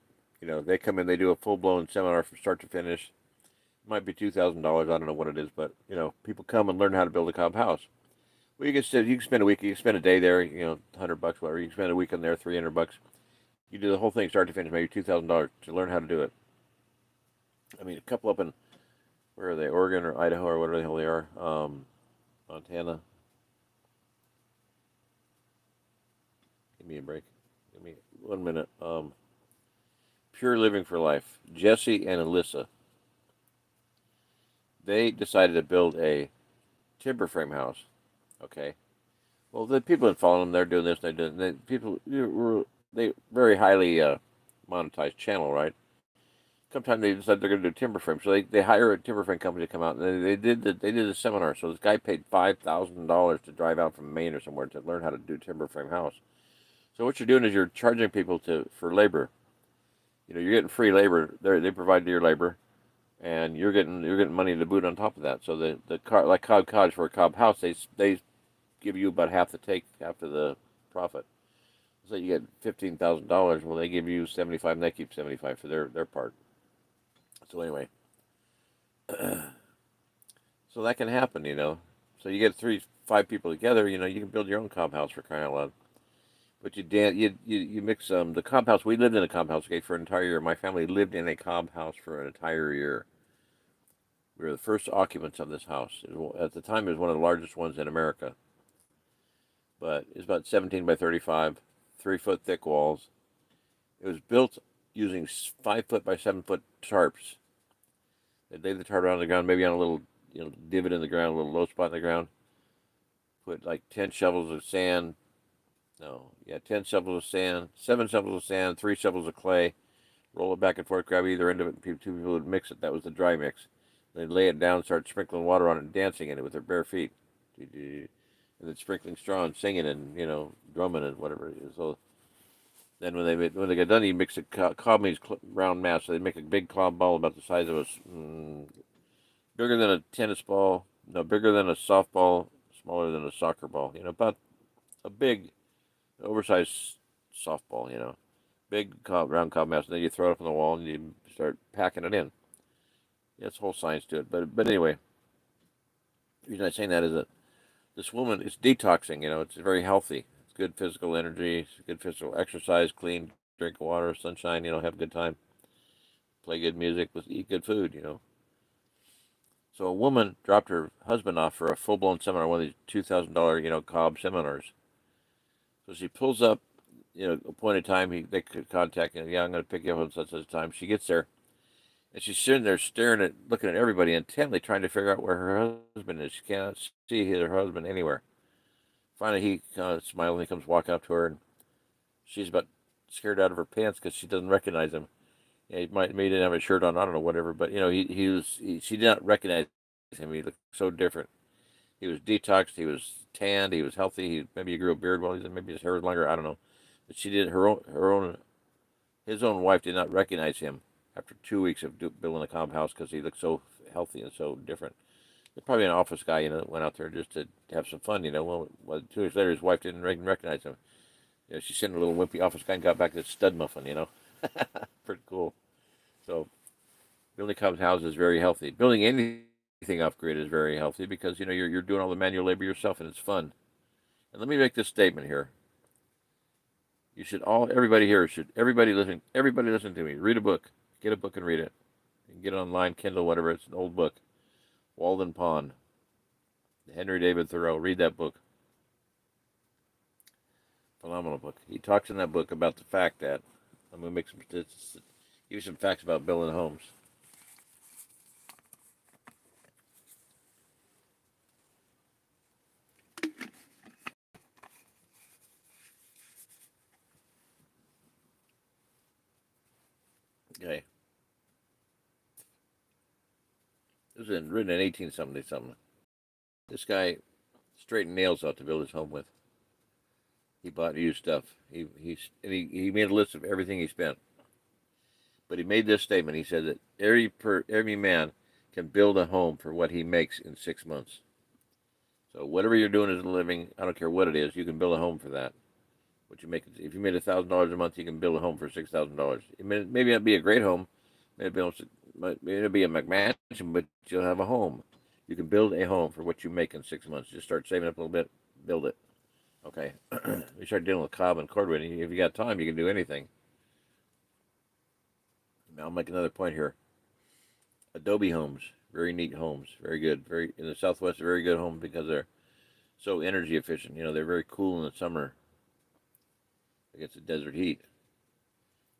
They come in, they do a full-blown seminar from start to finish. It might be $2,000. I don't know what it is, but people come and learn how to build a cob house. Well, you can spend a week, you can spend a day there, $100, whatever. You can spend a week in there, $300. You do the whole thing start to finish, maybe $2,000 to learn how to do it. I mean, a couple up in, where are they, Oregon or Idaho or whatever the hell they are, Montana. Give me a break. Give me 1 minute. Pure Living for Life. Jesse and Alyssa. They decided to build a timber frame house. Okay. Well, the people that follow them, they're doing this, they're doing that. They very highly monetized channel, right? Sometime they decide they're going to do timber frame, so they hire a timber frame company to come out, and they did a seminar. So this guy paid $5,000 to drive out from Maine or somewhere to learn how to do timber frame house. So what you're doing is you're charging people for labor. You're getting free labor. They provide your labor, and you're getting money to boot on top of that. So like Cobb Cottage for a Cobb house, they give you about half of the profit. So you get $15,000. Well, they give you 75, and they keep 75 for their part. So anyway, so that can happen, So you get 5 people together, you can build your own Cobb house, for crying out loud. But you mix the Cobb house. We lived in a Cobb house, okay, for an entire year. My family lived in a Cobb house for an entire year. We were the first occupants of this house. At the time, it was one of the largest ones in America. But it's about 17 by 35, 3-foot thick walls. It was built using 5-foot by 7-foot tarps. They laid the tarp around the ground, maybe on a little divot in the ground, a little low spot in the ground. Put like 10 shovels of sand. No, yeah, 10 shovels of sand, 7 shovels of sand, 3 shovels of clay. Roll it back and forth, grab either end of it, and 2 people would mix it. That was the dry mix. They'd lay it down, start sprinkling water on it, and dancing in it with their bare feet. And then sprinkling straw and singing and, drumming and whatever it is. So then when they got done, you mix a cob means round mass. So they make a big cloud ball about the size of bigger than a tennis ball, no, bigger than a softball, smaller than a soccer ball. About a big, oversized softball. Big round cob mass. And then you throw it up on the wall and you start packing it in. Yeah, it's a whole science to it. But anyway, the reason I'm saying that is that this woman is detoxing. It's very healthy. It's good physical energy, good physical exercise, clean, drink water, sunshine. Have a good time, play good music, eat good food. So a woman dropped her husband off for a full-blown seminar, one of these $2,000 Cobb seminars. So she pulls up, appointed time. They could contact him. Yeah, I'm going to pick you up on such a time. She gets there, and she's sitting there looking at everybody intently, trying to figure out where her husband is. She cannot see her husband anywhere. Finally, he kind of smiles and he comes walking up to her, and she's about scared out of her pants because she doesn't recognize him. Yeah, he didn't have a shirt on, I don't know, whatever. But she did not recognize him. He looked so different. He was detoxed. He was tanned. He was healthy. Maybe he grew a beard while he was in. Maybe his hair was longer. I don't know. But she did his own wife did not recognize him after 2 weeks of building a comp house because he looked so healthy and so different. Probably an office guy, that went out there just to have some fun, Well, 2 weeks later, his wife didn't recognize him. She sent a little wimpy office guy and got back to stud muffin, Pretty cool. So, building comp houses is very healthy. Building anything off grid is very healthy because, you're doing all the manual labor yourself and it's fun. And let me make this statement here. Everybody listen to me. Read a book. Get a book and read it. You can get it online, Kindle, whatever. It's an old book. Walden Pond. Henry David Thoreau. Read that book. Phenomenal book. He talks in that book about the fact that, I'm going to give you some facts about building homes. Okay. This was written in 1870 something. This guy straightened nails out to build his home with. He bought used stuff. He made a list of everything he spent. But he made this statement. He said that every man can build a home for what he makes in 6 months. So whatever you're doing as a living, I don't care what it is, you can build a home for that. What you make, if you made $1,000 a month, you can build a home for $6,000. It may not be a great home, maybe it'll be a McMansion, but you'll have a home. You can build a home for what you make in 6 months. Just start saving up a little bit, build it. Okay, you start dealing with cob and cordwood. If you got time, you can do anything. Now I'll make another point here. Adobe Homes, very neat homes, very good. In the Southwest, very good homes because they're so energy efficient. They're very cool in the summer against the desert heat.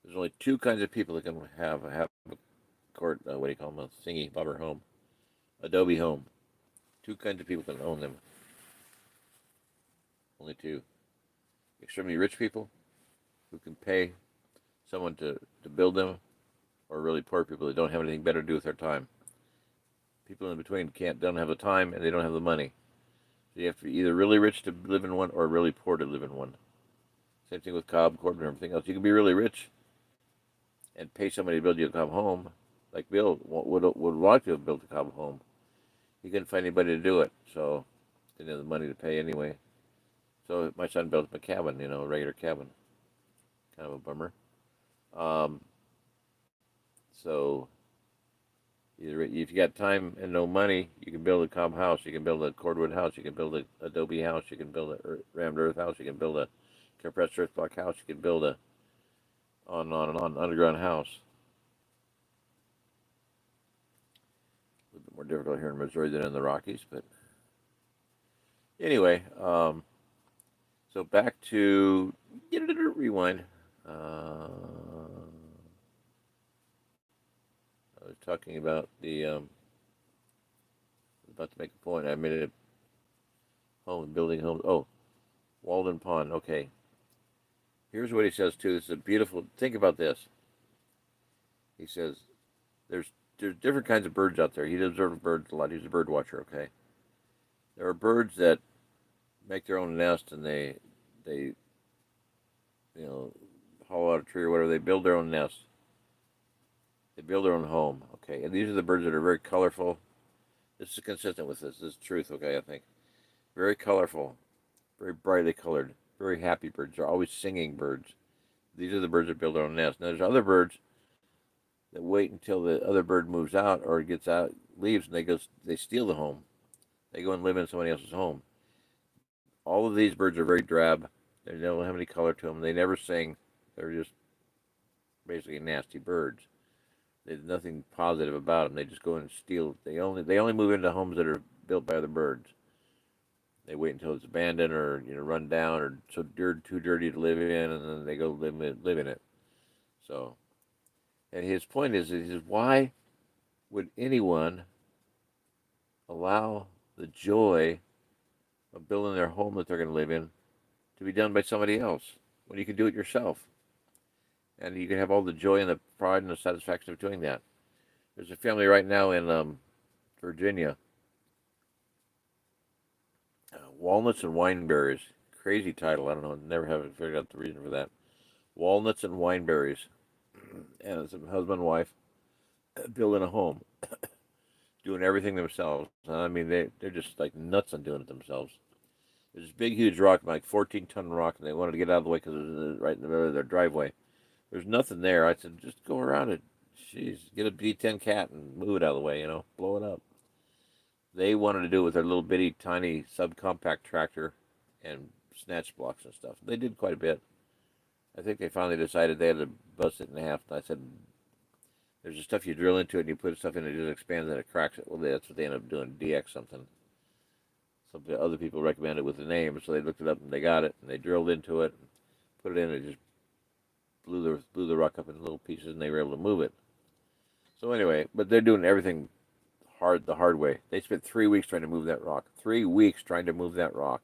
There's only two kinds of people that can have a what do you call them, a thingy bobber home. Adobe home. Two kinds of people can own them. Only two. Extremely rich people who can pay someone to build them, or really poor people that don't have anything better to do with their time. People in between don't have the time and they don't have the money. So you have to be either really rich to live in one or really poor to live in one. Same thing with cob, cordwood, and everything else. You can be really rich and pay somebody to build you a cob home, like Bill would like to have built a cob home. He couldn't find anybody to do it, so didn't have the money to pay anyway. So my son built him a cabin, a regular cabin. Kind of a bummer. So either if you got time and no money, you can build a cob house, you can build a cordwood house, you can build a adobe house, you can build a rammed earth house, you can build a compressed earth block house, you can build a on and on underground house. A little bit more difficult here in Missouri than in the Rockies, but anyway, so back to rewind. I was talking about about to make a point. I made building homes. Oh, Walden Pond. Okay. Here's what he says too. This is a beautiful. Think about this. He says, "There's different kinds of birds out there." He observes birds a lot. He's a bird watcher. Okay. There are birds that make their own nest and they hollow out a tree or whatever. They build their own nest. They build their own home. Okay. And these are the birds that are very colorful. This is consistent with this. This is truth. Okay. I think very colorful, very brightly colored. Very happy birds. They're always singing birds. These are the birds that build their own nest. Now, there's other birds that wait until the other bird moves out or gets out, leaves, and they steal the home. They go and live in somebody else's home. All of these birds are very drab. They don't have any color to them. They never sing. They're just basically nasty birds. There's nothing positive about them. They just go and steal. They only move into homes that are built by other birds. They wait until it's abandoned or run down or too dirty to live in, and then they go live in it. So, and his point is, why would anyone allow the joy of building their home that they're going to live in to be done by somebody else when you can do it yourself, and you can have all the joy and the pride and the satisfaction of doing that? There's a family right now in Virginia. Walnuts and Wineberries. Crazy title. I don't know. Never haven't figured out the reason for that. Walnuts and Wineberries. And it's a husband and wife building a home, doing everything themselves. I mean, they're just like nuts on doing it themselves. There's this big, huge rock, like 14-ton rock, and they wanted to get out of the way because it was right in the middle of their driveway. There's nothing there. I said, just go around it. Jeez, get a D10 cat and move it out of the way, blow it up. They wanted to do it with their little bitty, tiny subcompact tractor and snatch blocks and stuff. They did quite a bit. I think they finally decided they had to bust it in half. And I said, there's the stuff you drill into it and you put stuff in it, it just expands and it cracks it. Well, that's what they ended up doing, DX something. Some other people recommended it with the name, so they looked it up and they got it and they drilled into it, and put it in, and it just blew the rock up in little pieces, and they were able to move it. So anyway, but they're doing everything the hard way. They spent 3 weeks trying to move that rock. 3 weeks trying to move that rock.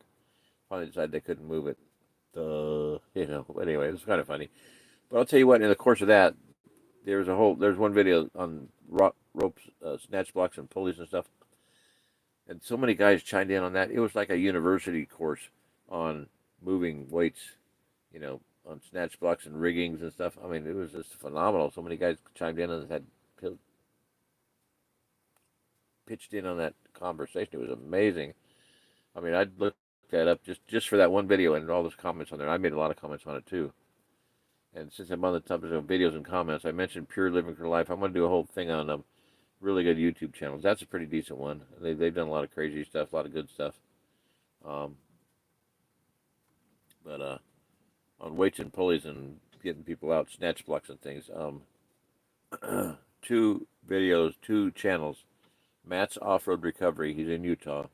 Finally decided they couldn't move it. Anyway, it's kind of funny. But I'll tell you what, in the course of that, there's one video on ropes, snatch blocks and pulleys and stuff. And so many guys chimed in on that. It was like a university course on moving weights, on snatch blocks and riggings and stuff. I mean, it was just phenomenal. So many guys chimed in and had pitched in on that conversation. It was amazing. I mean, I'd look that up just for that one video and all those comments on there. I made a lot of comments on it too. And since I'm on the topic of videos and comments, I mentioned Pure Living for Life. I'm going to do a whole thing on really good YouTube channels. That's a pretty decent one. They've done a lot of crazy stuff, a lot of good stuff. But on weights and pulleys and getting people out, snatch blocks and things. 2 videos, 2 channels. Matt's Off-Road Recovery. He's in Utah.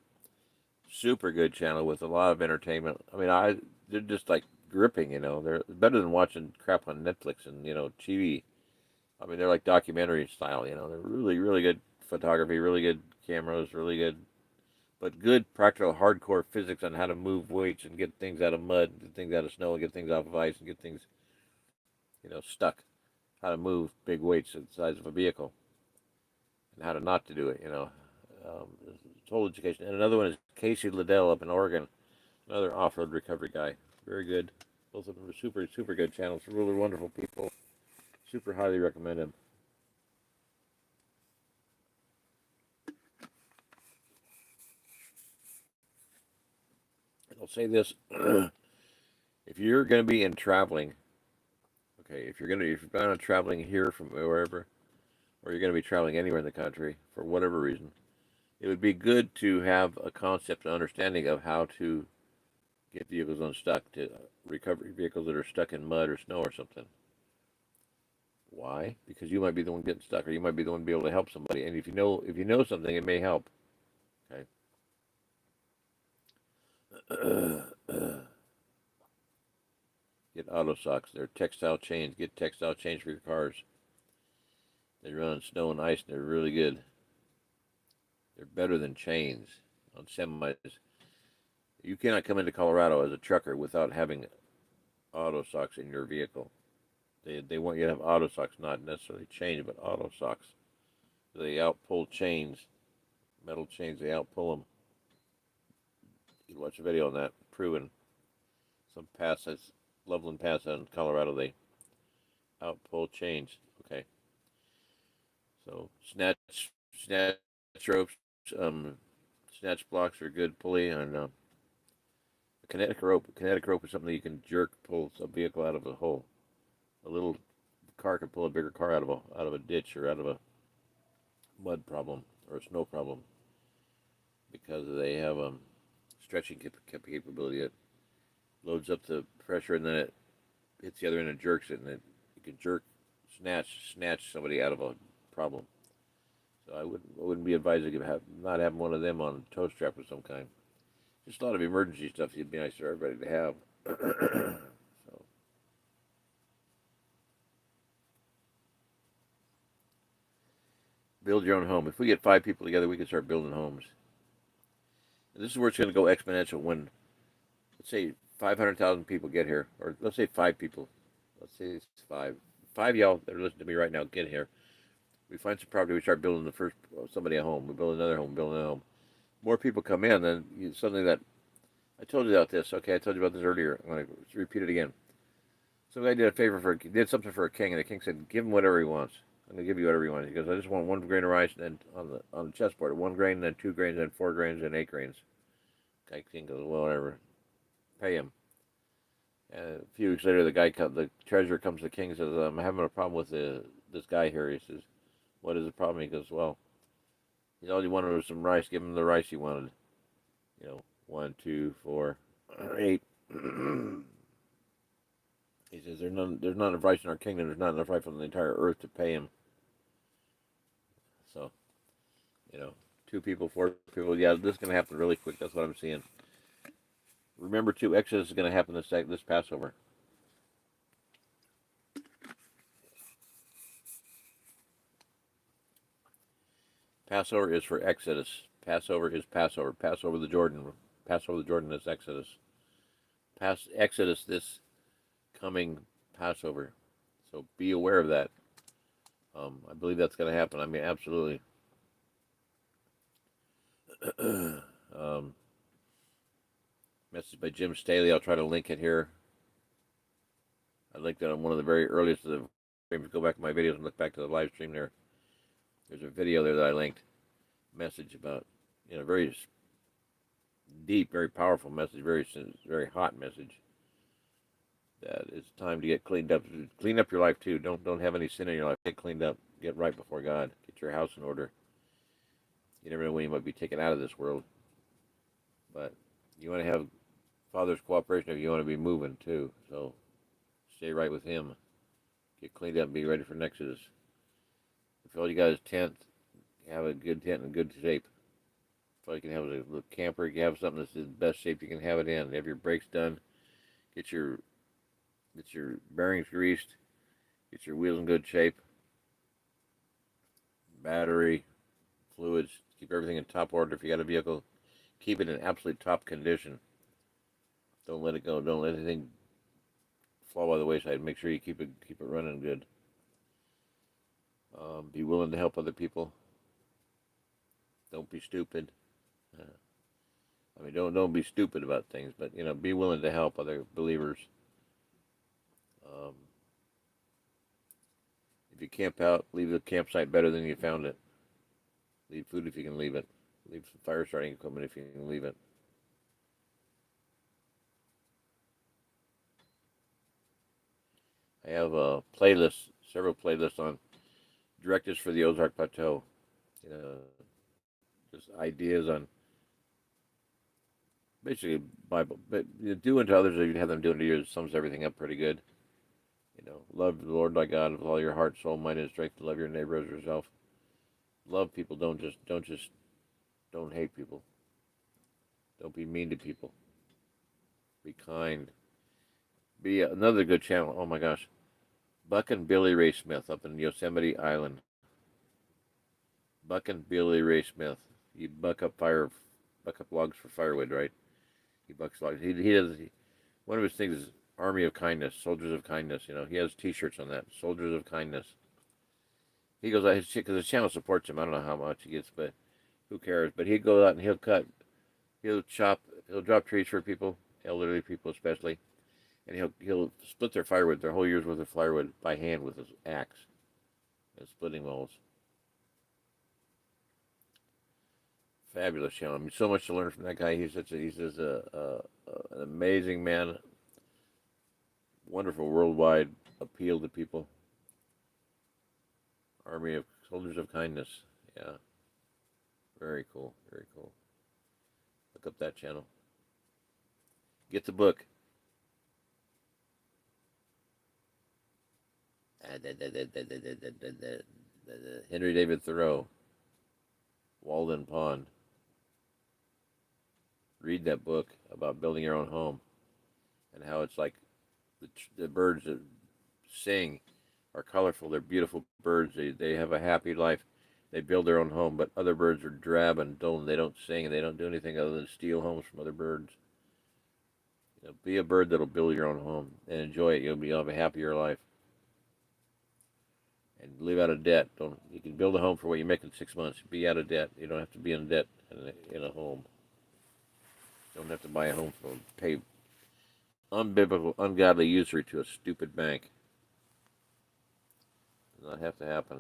Super good channel with a lot of entertainment. I mean, they're just like gripping, They're better than watching crap on Netflix and, TV. I mean, they're like documentary style, They're really, really good photography, really good cameras, really good, but good practical hardcore physics on how to move weights and get things out of mud, get things out of snow, and get things off of ice, and get things, stuck. How to move big weights the size of a vehicle, and how to not to do it, total education. And another one is Casey Liddell up in Oregon, another off-road recovery guy. Very good. Both of them are super, super good channels. Really wonderful people. Super highly recommend him. And I'll say this: if you're going to be in traveling, okay, if you're planning on traveling here from wherever, or you're going to be traveling anywhere in the country for whatever reason, it would be good to have a concept and understanding of how to get vehicles unstuck, to recover vehicles that are stuck in mud or snow or something. Why? Because you might be the one getting stuck, or you might be the one to be able to help somebody. And if you know something, it may help. Okay. Get auto socks. They're textile chains. Get textile chains for your cars. They run on snow and ice, and they're really good. They're better than chains on semis. You cannot come into Colorado as a trucker without having auto socks in your vehicle. They want you to have auto socks, not necessarily chains, but auto socks. They outpull chains, metal chains. They outpull them. You can watch a video on that, proven. Some passes, Loveland Pass out in Colorado, they outpull chains. Okay. So snatch ropes, snatch blocks are good pulley, and a kinetic rope. A kinetic rope is something you can pull a vehicle out of a hole. A little car can pull a bigger car out of a ditch or out of a mud problem or a snow problem because they have stretching capability. It loads up the pressure and then it hits the other end and jerks it, and you can snatch somebody out of a problem. So I wouldn't be advised to not having one of them on a tow strap of some kind. Just a lot of emergency stuff. It'd be nice for everybody to have. So. Build your own home. If we get 5 people together, we can start building homes. And this is where it's going to go exponential. When, let's say, 500,000 people get here, or let's say 5 people. Let's say it's 5. 5 y'all that are listening to me right now get here. We find some property. We start building somebody a home. We build another home. More people come in, then suddenly that I told you about this. Okay, I told you about this earlier. I'm going to repeat it again. Some guy did something for a king, and the king said, "Give him whatever he wants. I'm going to give you whatever he wants." He goes, "I just want 1 grain of rice, and then on the chessboard, 1 grain, then 2 grains, then 4 grains, then 8 grains." King goes, "Well, whatever. Pay him." And a few weeks later, the treasurer comes to the king and says, "I'm having a problem with this guy here." He says, "What is the problem?" He goes, "Well, all he wanted was some rice. Give him the rice he wanted. 1, 2, 4, 8." He says, "There's not enough rice in our kingdom. There's not enough rice on the entire earth to pay him." So, you know, 2 people, 4 people. Yeah, this is going to happen really quick. That's what I'm seeing. Remember, too, Exodus is going to happen this Passover. Passover is for Exodus. Passover is Passover. Passover the Jordan. Passover the Jordan is Exodus. Exodus this coming Passover. So be aware of that. I believe that's going to happen. I mean, absolutely. Message by Jim Staley. I'll try to link it here. I linked it on one of the very earliest of the streams. Go back to my videos and look back to the live stream there. There's a video there that I linked. Message about, very deep, very powerful message, very hot message. That it's time to get cleaned up. Clean up your life too. Don't have any sin in your life. Get cleaned up. Get right before God. Get your house in order. You never know when you might be taken out of this world. But you want to have Father's cooperation if you want to be moving too. So stay right with Him. Get cleaned up and be ready for Exodus. If all you got is tent, have a good tent in good shape. If all you can have is a little camper, you have something that's in the best shape you can have it in. Have your brakes done. Get your bearings greased. Get your wheels in good shape. Battery, fluids. Keep everything in top order. If you got a vehicle, keep it in absolute top condition. Don't let it go. Don't let anything fall by the wayside. Make sure you keep it running good. Be willing to help other people. Don't be stupid. Don't be stupid about things, but be willing to help other believers. If you camp out, leave the campsite better than you found it. Leave food if you can leave it. Leave some fire starting equipment if you can leave it. I have several playlists on directives for the OzArk Plateau. Just ideas on basically Bible, but do unto others as you have them do unto you. Sums everything up pretty good. Love the Lord thy God with all your heart, soul, mind, and strength. To love your neighbor as yourself. Love people. Don't hate people. Don't be mean to people. Be kind. Be another good channel. Oh my gosh, Buck and Billy Ray Smith up in Yosemite Island. Buck and Billy Ray Smith. You buck up logs for firewood, right? He bucks logs. He does. One of his things is Army of Kindness, Soldiers of Kindness. He has T-shirts on that. Soldiers of Kindness. He goes out because his channel supports him. I don't know how much he gets, but who cares? But he'd go out and he'll drop trees for people, elderly people especially, and he'll split their firewood, their whole year's worth of firewood by hand with his axe and splitting walls. Fabulous channel. So much to learn from that guy. He's an amazing man. Wonderful worldwide appeal to people. Army of Soldiers of Kindness. Yeah. Very cool. Very cool. Look up that channel. Get the book. Henry David Thoreau. Walden Pond. Read that book about building your own home and how it's like the birds that sing are colorful. They're beautiful birds. They have a happy life. They build their own home, but other birds are drab and dull, and they don't sing, and they don't do anything other than steal homes from other birds. Be a bird that'll build your own home and enjoy it. You'll have a happier life. And live out of debt. You can build a home for what you make in 6 months. Be out of debt. You don't have to be in debt in a home. Don't have to buy a home phone. Pay unbiblical, ungodly usury to a stupid bank. Does not have to happen.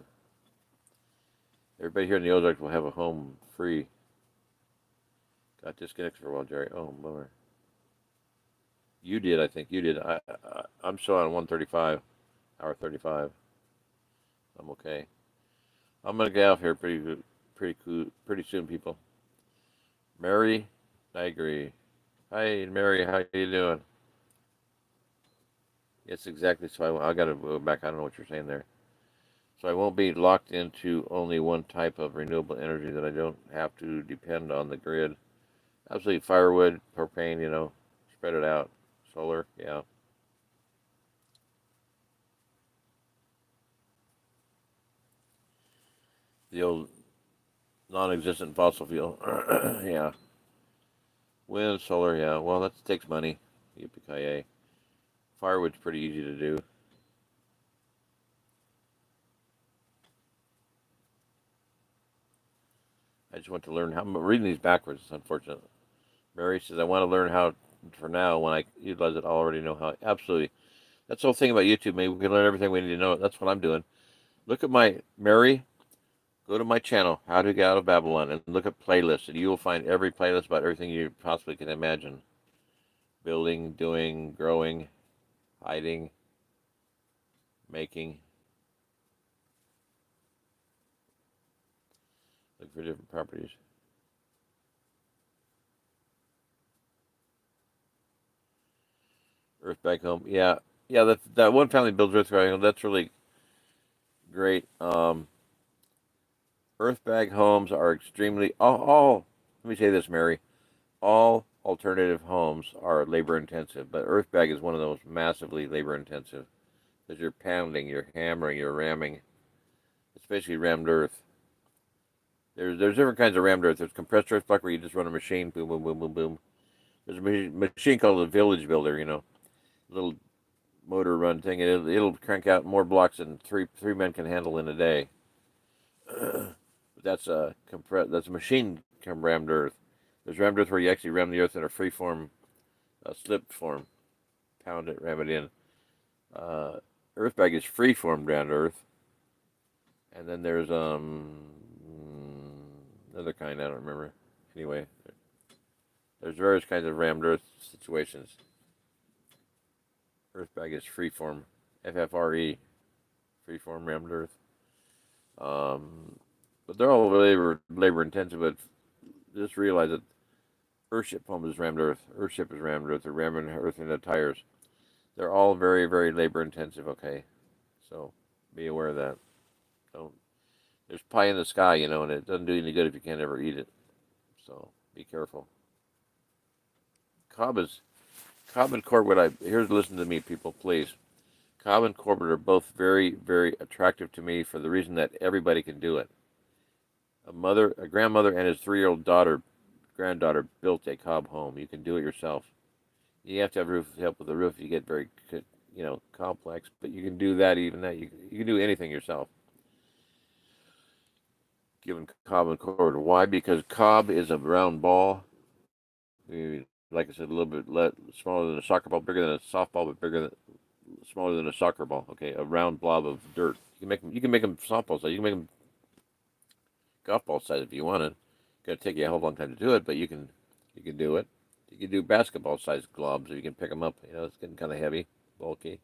Everybody here in the Ozarks will have a home free. Got disconnected for a while, Jerry. Oh, bummer. You did, I think. You did. I'm still on 135, hour 35. I'm okay. I'm gonna get off here pretty soon, people. Mary, I agree. Hi, Mary. How you doing? Yes, exactly. So I got to go back. I don't know what you're saying there. So I won't be locked into only one type of renewable energy that I don't have to depend on the grid. Absolutely, firewood, propane, spread it out. Solar, yeah. The old non-existent fossil fuel, yeah. Wind, solar, yeah. Well, that takes money. Yippee-ki-yay. Firewood's pretty easy to do. I just want to learn how. I'm reading these backwards. It's unfortunate. Mary says, I want to learn how for now. When I utilize it, I already know how. Absolutely. That's the whole thing about YouTube. Maybe we can learn everything we need to know. That's what I'm doing. Look at my, Mary, go to my channel, How to Get Out of Babylon, and look at playlists, and you will find every playlist about everything you possibly can imagine. Building, doing, growing, hiding, making. Look for different properties. Earth back home. Yeah. Yeah, that one family builds Earth back home. That's really great. Earth bag homes are extremely all. Let me say this, Mary. All alternative homes are labor intensive, but earth bag is one of those massively labor intensive because you're pounding, you're hammering, you're ramming. It's basically rammed earth. There's different kinds of rammed earth. There's compressed earth block where you just run a machine, boom, boom, boom, boom, boom. There's a machine called a village builder, little motor run thing, and it'll crank out more blocks than three men can handle in a day. That's a machine rammed earth. There's rammed earth where you actually ram the earth in a free form, slipped form, pound it, ram it in. Earth bag is free form rammed earth, and then there's another kind I don't remember. Anyway, there's various kinds of rammed earth situations. Earth bag is free form, FFRE, free form rammed earth. But they're all labor intensive. But just realize that Earthship home is rammed earth. Earthship is rammed earth. They're ramming earth into tires. They're all very, very labor intensive. Okay, so be aware of that. Don't. There's pie in the sky, and it doesn't do any good if you can't ever eat it. So be careful. Cobb and Corbett. Here's listen to me, people, please. Cobb and Corbett are both very, very attractive to me for the reason that everybody can do it. A grandmother, and his 3-year-old granddaughter built a Cobb home. You can do it yourself. You have to have help with the roof. You get very, complex, but you can do that. Even that, you can do anything yourself. Given Cobb and Corbett, why? Because Cobb is a round ball. Like I said, a little bit smaller than a soccer ball, bigger than a softball, but smaller than a soccer ball. Okay, a round blob of dirt. You can make them softball size. You can make them golf ball size if you want it. It's gonna take you a whole long time to do it, but you can do it. You can do basketball sized globs, or you can pick them up. It's getting kind of heavy, bulky.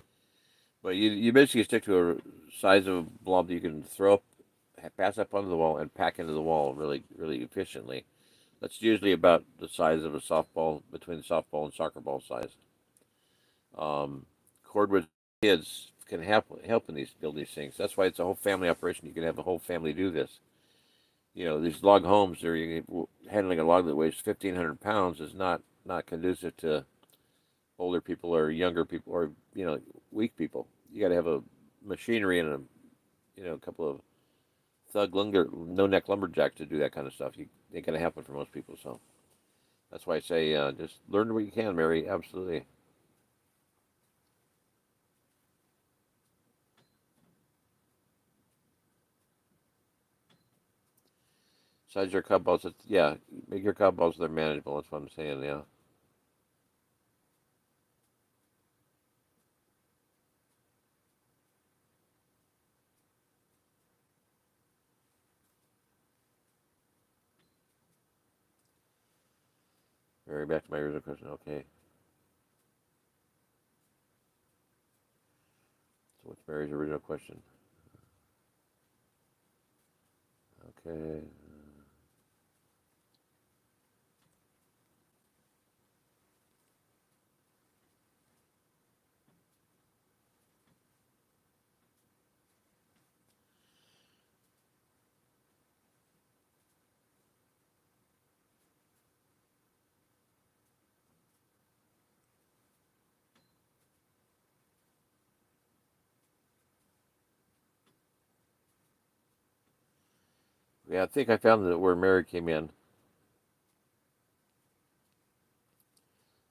But you basically stick to a size of a blob that you can throw up, pass up onto the wall, and pack into the wall really, really efficiently. That's usually about the size of a softball, between the softball and soccer ball size. Cordwood kids can help in build these things. That's why it's a whole family operation. You can have a whole family do this. These log homes, handling a log that weighs 1,500 pounds is not conducive to older people or younger people or weak people. You got to have a machinery and a couple of no neck lumberjacks to do that kind of stuff. It ain't gonna happen for most people. So that's why I say just learn what you can, Mary. Absolutely. Size your cup balls. Yeah, make your cup balls. They're manageable. That's what I'm saying. Yeah. Mary, back to my original question. Okay. So what's Mary's original question? Okay. Yeah, I think I found where Mary came in.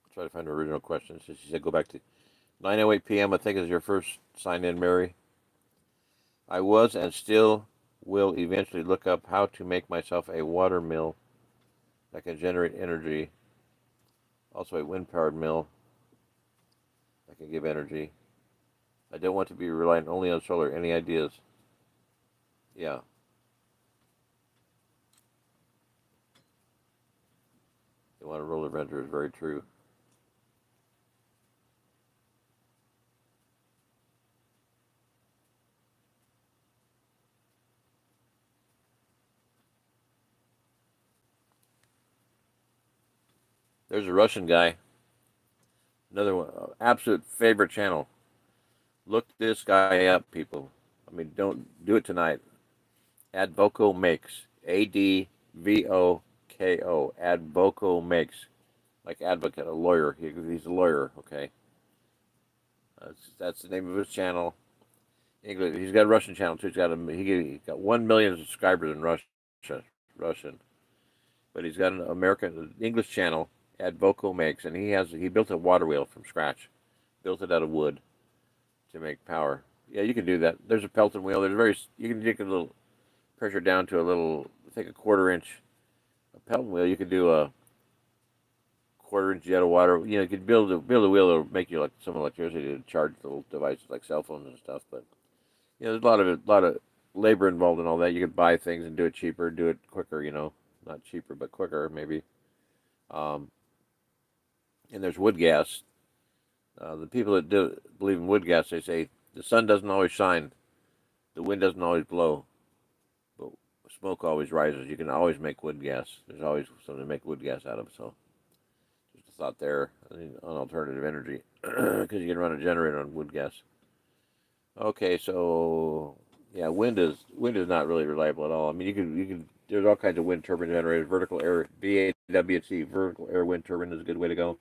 I'll try to find her original question. So she said go back to 9:08 p.m. I think is your first sign in, Mary. I was and still will eventually look up how to make myself a water mill that can generate energy. Also a wind-powered mill that can give energy. I don't want to be reliant only on solar. Any ideas? Yeah. You want a roller renter is very true. There's a Russian guy. Another one, absolute favorite channel. Look this guy up, people. I mean, don't do it tonight. Advoco Makes. Advoko. Advoco Makes. Like advocate, a lawyer. He's a lawyer, okay? That's the name of his channel. English. He's got a Russian channel too. He got 1 million subscribers in Russian, but he's got an American English channel. Advoco Makes, and he built a water wheel from scratch. Built it out of wood to make power. Yeah, you can do that. There's a Pelton wheel. You can take a little pressure down to a little, I think a quarter-inch. A Pelton wheel, you could do a quarter-inch jet of water. You know, you could build a wheel that'll make you like some electricity to charge little devices like cell phones and stuff. But you know, there's a lot of labor involved in all that. You could buy things and do it cheaper, do it quicker. You know, not cheaper but quicker maybe. Um, and there's wood gas. The people that believe in wood gas, they say the sun doesn't always shine, the wind doesn't always blow, but smoke always rises. You can always make wood gas. There's always something to make wood gas out of. So just a thought there on alternative energy because you can run a generator on wood gas. Okay, so yeah, wind is not really reliable at all. I mean, you can there's all kinds of wind turbine generators. Vertical air VAWT vertical air wind turbine is a good way to go.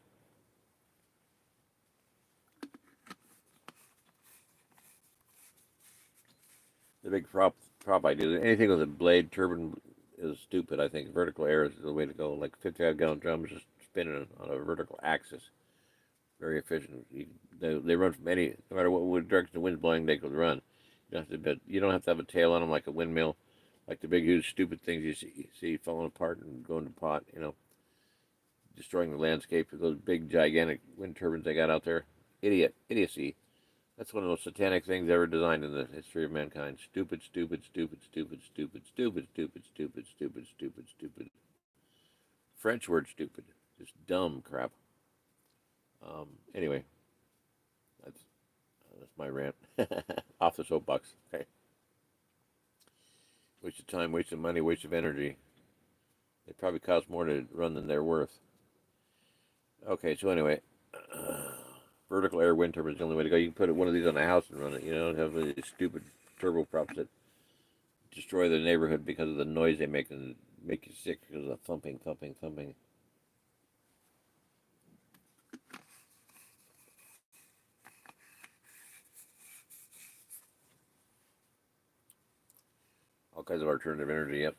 The big prop idea. Anything with a blade turbine is stupid. I think vertical air is the way to go. Like 55-gallon drums just spinning on a vertical axis. Very efficient. They run from no matter what direction the wind's blowing, they could run. You don't have to have a tail on them like a windmill, like the big, huge, stupid things you see falling apart and going to pot. You know, destroying the landscape with those big, gigantic wind turbines they got out there. Idiocy. That's one of the most satanic things ever designed in the history of mankind. Stupid, stupid, stupid, stupid, stupid, stupid, stupid, stupid, stupid, stupid, stupid. French word stupid. Just dumb crap. Anyway, that's my rant. Off the soapbox. Okay. Waste of time, waste of money, waste of energy. They probably cost more to run than they're worth. Okay, so anyway, vertical air wind turbine is the only way to go. You can put one of these on a house and run it. You know, have these stupid turboprops that destroy the neighborhood because of the noise they make and make you sick because of the thumping, thumping, thumping. All kinds of alternative energy. Yep.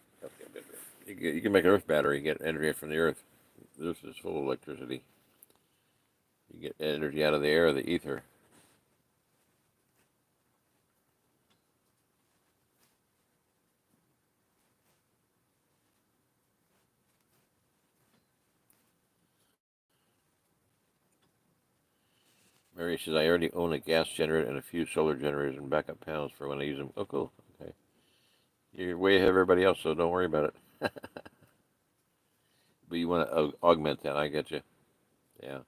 You can make an earth battery, get energy from the earth. The earth is full of electricity. You get energy out of the air, the ether. Mary says, I already own a gas generator and a few solar generators and backup panels for when I use them. Oh, cool. Okay. You're way ahead of everybody else, so don't worry about it. But you want to augment that. I get you. Yeah.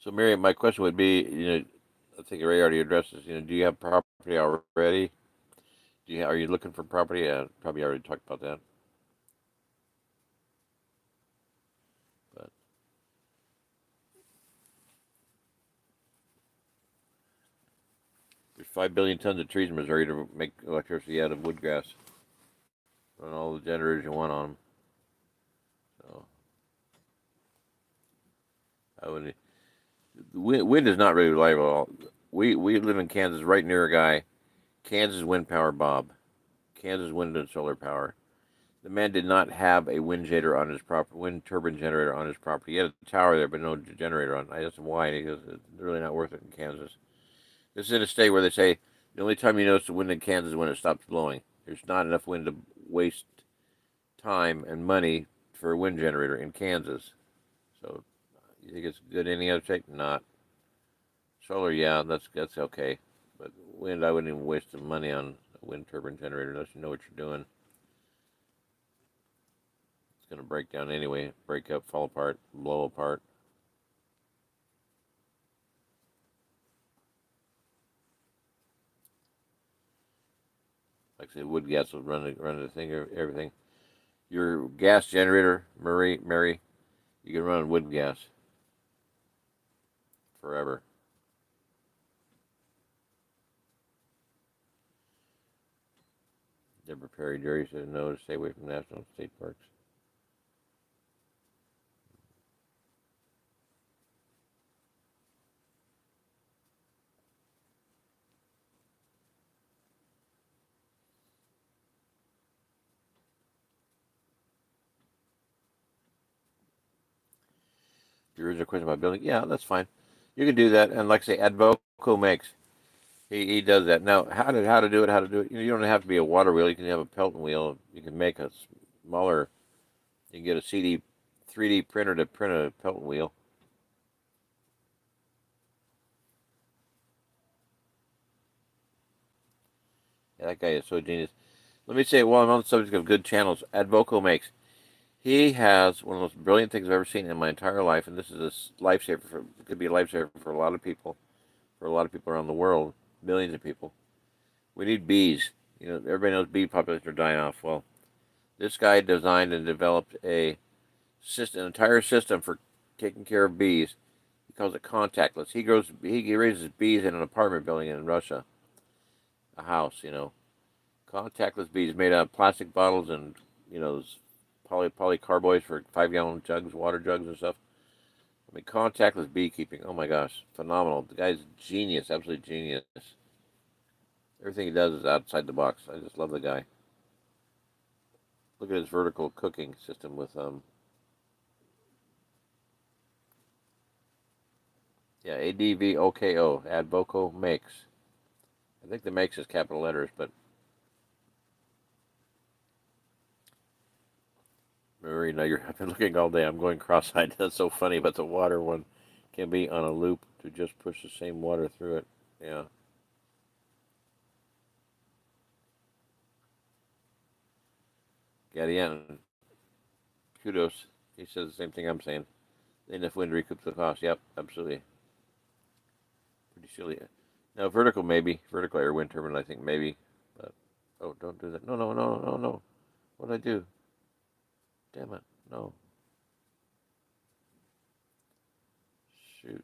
So, Mary, my question would be, I think Ray already addressed this. Do you have property already? Are you looking for property? Probably already talked about that. But there's 5 billion tons of trees in Missouri to make electricity out of wood grass. Run all the generators you want on them. So I would. Wind is not really reliable at all. We live in Kansas, right near a guy. Kansas Wind Power Bob. Kansas Wind and Solar Power. The man did not have a wind generator on his property, wind turbine generator on his property. He had a tower there, but no generator on. I asked him why, and he goes, "It's really not worth it in Kansas." This is in a state where they say the only time you notice the wind in Kansas is when it stops blowing. There's not enough wind to waste time and money for a wind generator in Kansas. So, you think it's good any other state? Not. Solar, yeah, that's okay. But wind, I wouldn't even waste the money on a wind turbine generator unless you know what you're doing. It's going to break down anyway, break up, fall apart, blow apart. Like I said, wood gas will run the thing, everything. Your gas generator, Mary, you can run wood gas forever. Deborah Perry Jerry says no to stay away from national and state parks. Your original question about building, yeah, that's fine. You can do that, and like I say, Advoco makes. He does that. Now, how to do it? How to do it? You don't have to be a water wheel. You can have a Pelton wheel. You can make a smaller. You can get a 3D printer to print a Pelton wheel. Yeah, that guy is so genius. Let me say, while I'm on the subject of good channels, Advoco makes. He has one of the most brilliant things I've ever seen in my entire life, and this is a lifesaver. It could be a lifesaver for a lot of people, around the world, millions of people. We need bees. Everybody knows bee populations are dying off. Well, this guy designed and developed an entire system for taking care of bees. He calls it contactless. He raises bees in an apartment building in Russia, a house. Contactless bees made out of plastic bottles and those polycarboys for 5 gallon jugs, water jugs and stuff. I mean, contactless beekeeping. Oh my gosh, phenomenal! The guy's genius, absolute genius. Everything he does is outside the box. I just love the guy. Look at his vertical cooking system with yeah, ADVOKO, Advoco makes. I think the makes is capital letters, but Marie, now I've been looking all day. I'm going cross-eyed. That's so funny, but the water one can be on a loop to just push the same water through it. Yeah. Gadian, kudos. He says the same thing I'm saying. Enough wind recoups the cost. Yep, absolutely. Pretty silly. Now, vertical air wind turbine, I think maybe. But oh, don't do that. No, no, no, no, no. What did I do? Damn it. No. Shoot.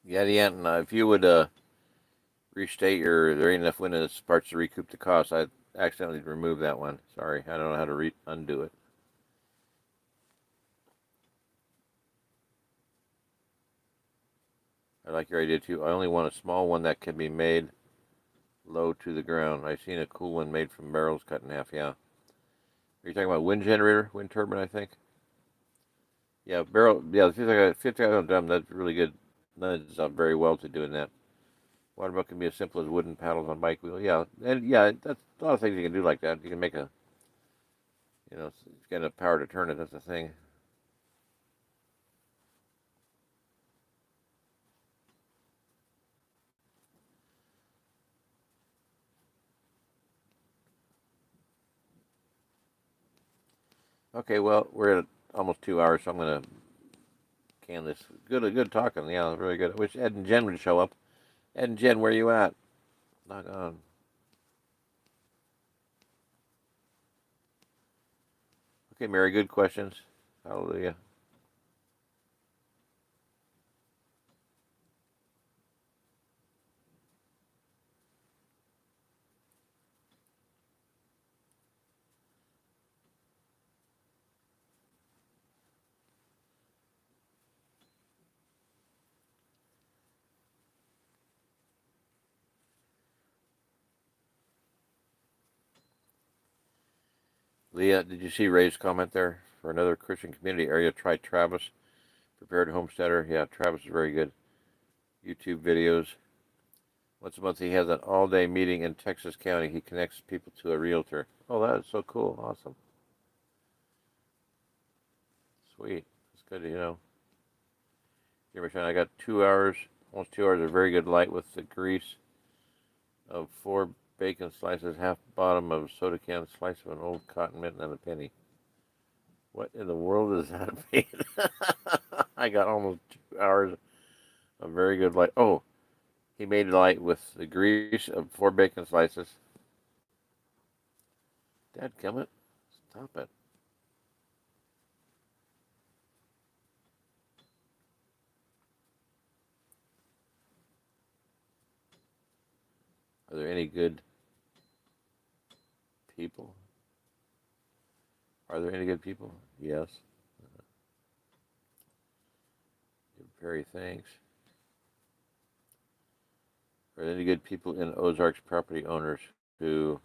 Gadian, if you would restate there ain't enough wind in this parts to recoup the cost. accidentally removed that one. Sorry, I don't know how to undo it. I like your idea too. I only want a small one that can be made low to the ground. I've seen a cool one made from barrels cut in half. Yeah. Are you talking about wind generator, wind turbine? I think. Yeah, barrel. Yeah, the 50 drum. That's really good. Lends up very well to doing that. Waterboat can be as simple as wooden paddles on bike wheel. Yeah, and yeah, that's a lot of things you can do like that. You can make a, it's got enough power to turn it. That's the thing. Okay, well, we're at almost 2 hours, so I'm gonna can this. Good talking. Yeah, really good. I wish Ed and Jen would show up. Ed and Jen, where you at? Knock on. Okay, Mary, good questions. Hallelujah. Leah, did you see Ray's comment there? For another Christian community area, try Travis, prepared homesteader. Yeah, Travis is very good. YouTube videos. Once a month, he has an all-day meeting in Texas County. He connects people to a realtor. Oh, that is so cool. Awesome. Sweet. It's good to, I got 2 hours, almost 2 hours of very good light with the grease of 4 bacon slices, half bottom of soda can, slice of an old cotton mitten, and a penny. What in the world is that mean? I got almost 2 hours of very good light. Oh, he made light with the grease of 4 bacon slices. Dadgummit, stop it. Are there any good people? Are there any good people? Yes. Perry, thanks. Are there any good people in Ozark's property owners who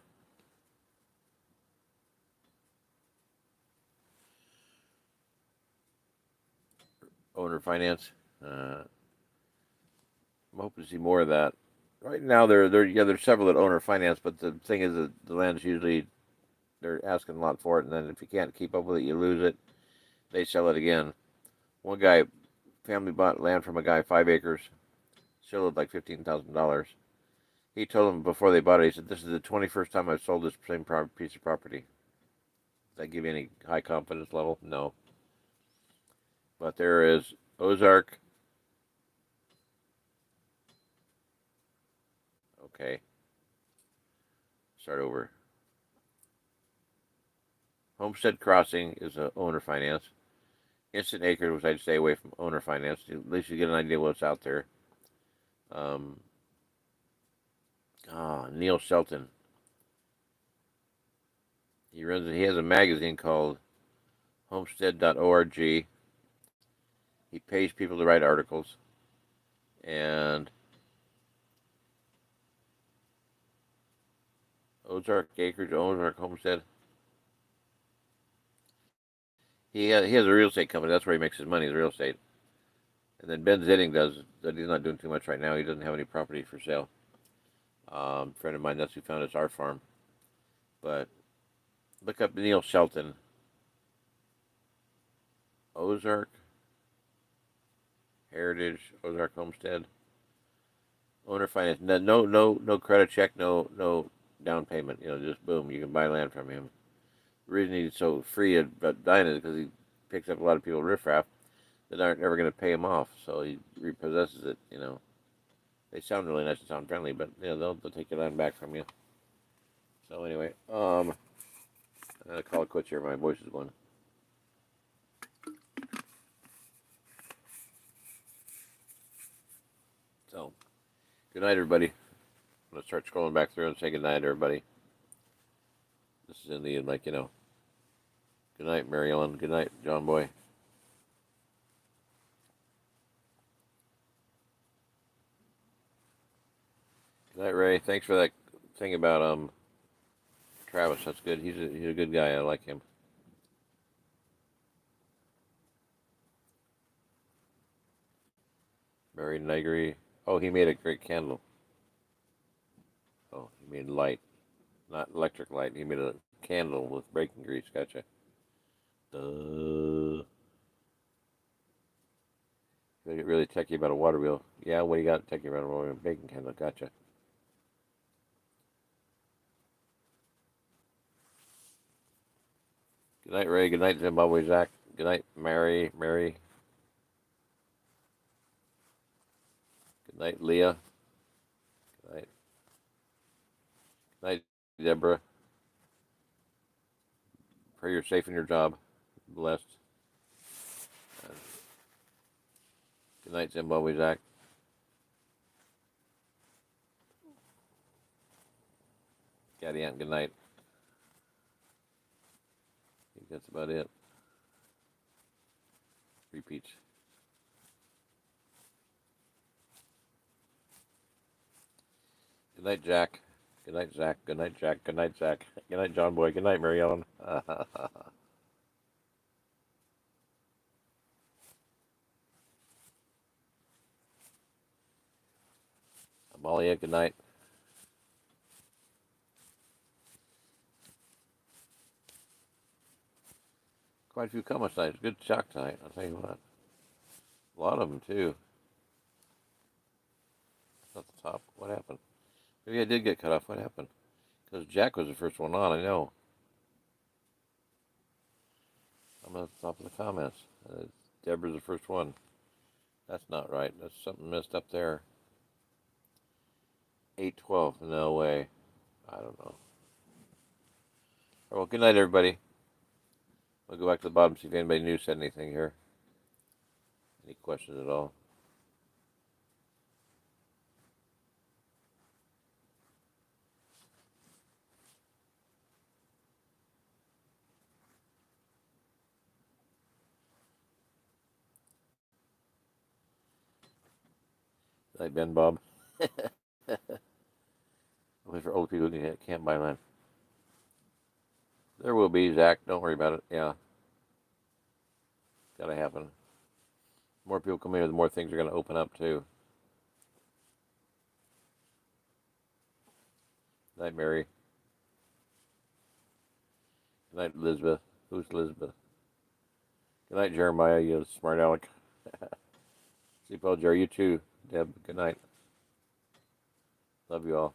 owner finance? I'm hoping to see more of that. Right now, there's several that owner finance, but the thing is that the land's usually they're asking a lot for it, and then if you can't keep up with it, you lose it. They sell it again. One guy, family bought land from a guy, 5 acres, sold it like $15,000. He told them before they bought it, he said, "This is the 21st time I've sold this same piece of property." Does that give you any high confidence level? No. But there is OzArk. Okay. Start over. Homestead Crossing is a owner finance. Instant Acres, which I'd stay away from owner finance. At least you get an idea what's out there. Um, Neil Shelton. He has a magazine called homestead.org. He pays people to write articles. And Ozark Acres, Ozark Homestead. He has a real estate company. That's where he makes his money, is real estate. And then Ben Zinning does that. He's not doing too much right now. He doesn't have any property for sale. Friend of mine, that's who founded our farm. But look up Neil Shelton. Ozark Heritage, Ozark Homestead, owner finance. No credit check, no down payment. Just boom, you can buy land from him. The reason he's so free about dying is because he picks up a lot of people riffraff that aren't ever going to pay him off. So he repossesses it. They sound really nice and sound friendly, but they'll take your land back from you. So anyway, I'm gonna call it quits here. My voice is going. So, good night, everybody. I'm gonna start scrolling back through and say good night, everybody. This is in the Good night, Mary Ellen. Good night, John Boy. Good night, Ray. Thanks for that thing about Travis. That's good. He's a good guy. I like him. Mary Negri. Oh, he made a great candle. Oh, he made light, not electric light. He made a candle with bacon grease. Gotcha. They get really techie about a water wheel. Yeah, what do you got techie about a water wheel? Bacon candle. Gotcha. Good night, Ray. Good night, Zimbabwe Zach. Good night, Mary. Good night, Leah. Good night. Good night, Deborah. Pray you're safe in your job. Blessed. Good night, Zimbabwe Zach. Gaddy Aunt, good night. I think that's about it. Repeats. Good night, Jack. Good night, Zach. Good night, Jack. Good night, Zach. Good night, John Boy. Good night, Mary Ellen. Amalia, good night. Quite a few comments tonight. Good shock tonight. I'll tell you what. A lot of them, too. At the top. What happened? Maybe I did get cut off. What happened? Because Jack was the first one on, I know. I'm at the top of the comments. Deborah's the first one. That's not right. That's something messed up there. 8:12. No way. I don't know. Well, good night, everybody. We'll go back to the bottom, see if anybody new said anything here. Any questions at all? Good night, Ben Bob. Only for old people who can't buy land. There will be, Zach. Don't worry about it. Yeah. Gotta happen. More people come in, the more things are going to open up, too. Good night, Mary. Good night, Elizabeth. Who's Elizabeth? Good night, Jeremiah, you smart aleck. Sleep well, Jerry. You too, Deb. Good night. Love you all.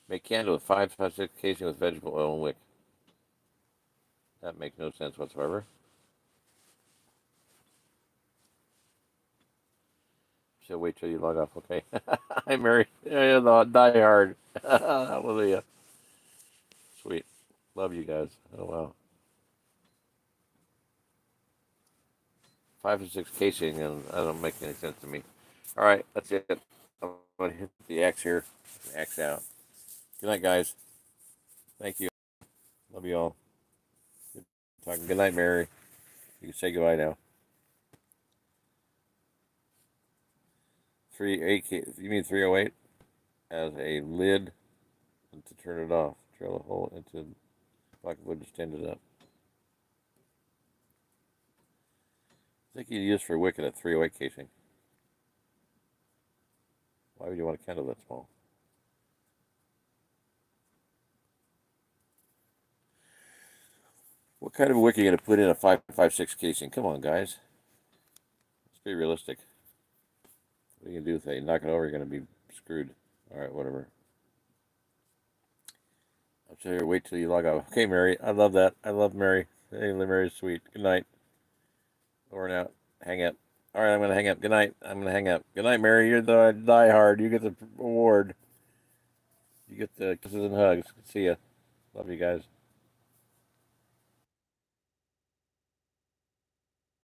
Make candle with 5/6 casing with vegetable oil and wick. That makes no sense whatsoever. So wait till you log off, okay? Hi, Mary. Yeah, die hard. Hallelujah. Sweet. Love you guys. Oh, wow. 5/6 casing, and that don't make any sense to me. All right, that's it. I'm going to hit the X here. X out. Good night, guys. Thank you. Love you all. Good talking. Good night, Mary. You can say goodbye now. 3/8. You mean 308? As a lid to turn it off. Drill a hole into the block of wood to stand it up. I think you'd use for wicket at 308 casing. Why would you want a candle that small? What kind of wick are you going to put in a 5/6 casing? Come on, guys. Let's be realistic. What are you going to do with that? You knock it over, you're going to be screwed. All right, whatever. I'm sure. Wait till you log out. Okay, Mary. I love that. I love Mary. Hey, Mary's sweet. Good night. Over and out. Hang up. All right, I'm going to hang up. Good night. I'm going to hang up. Good night, Mary. You're the die hard. You get the award. You get the kisses and hugs. See ya. Love you guys.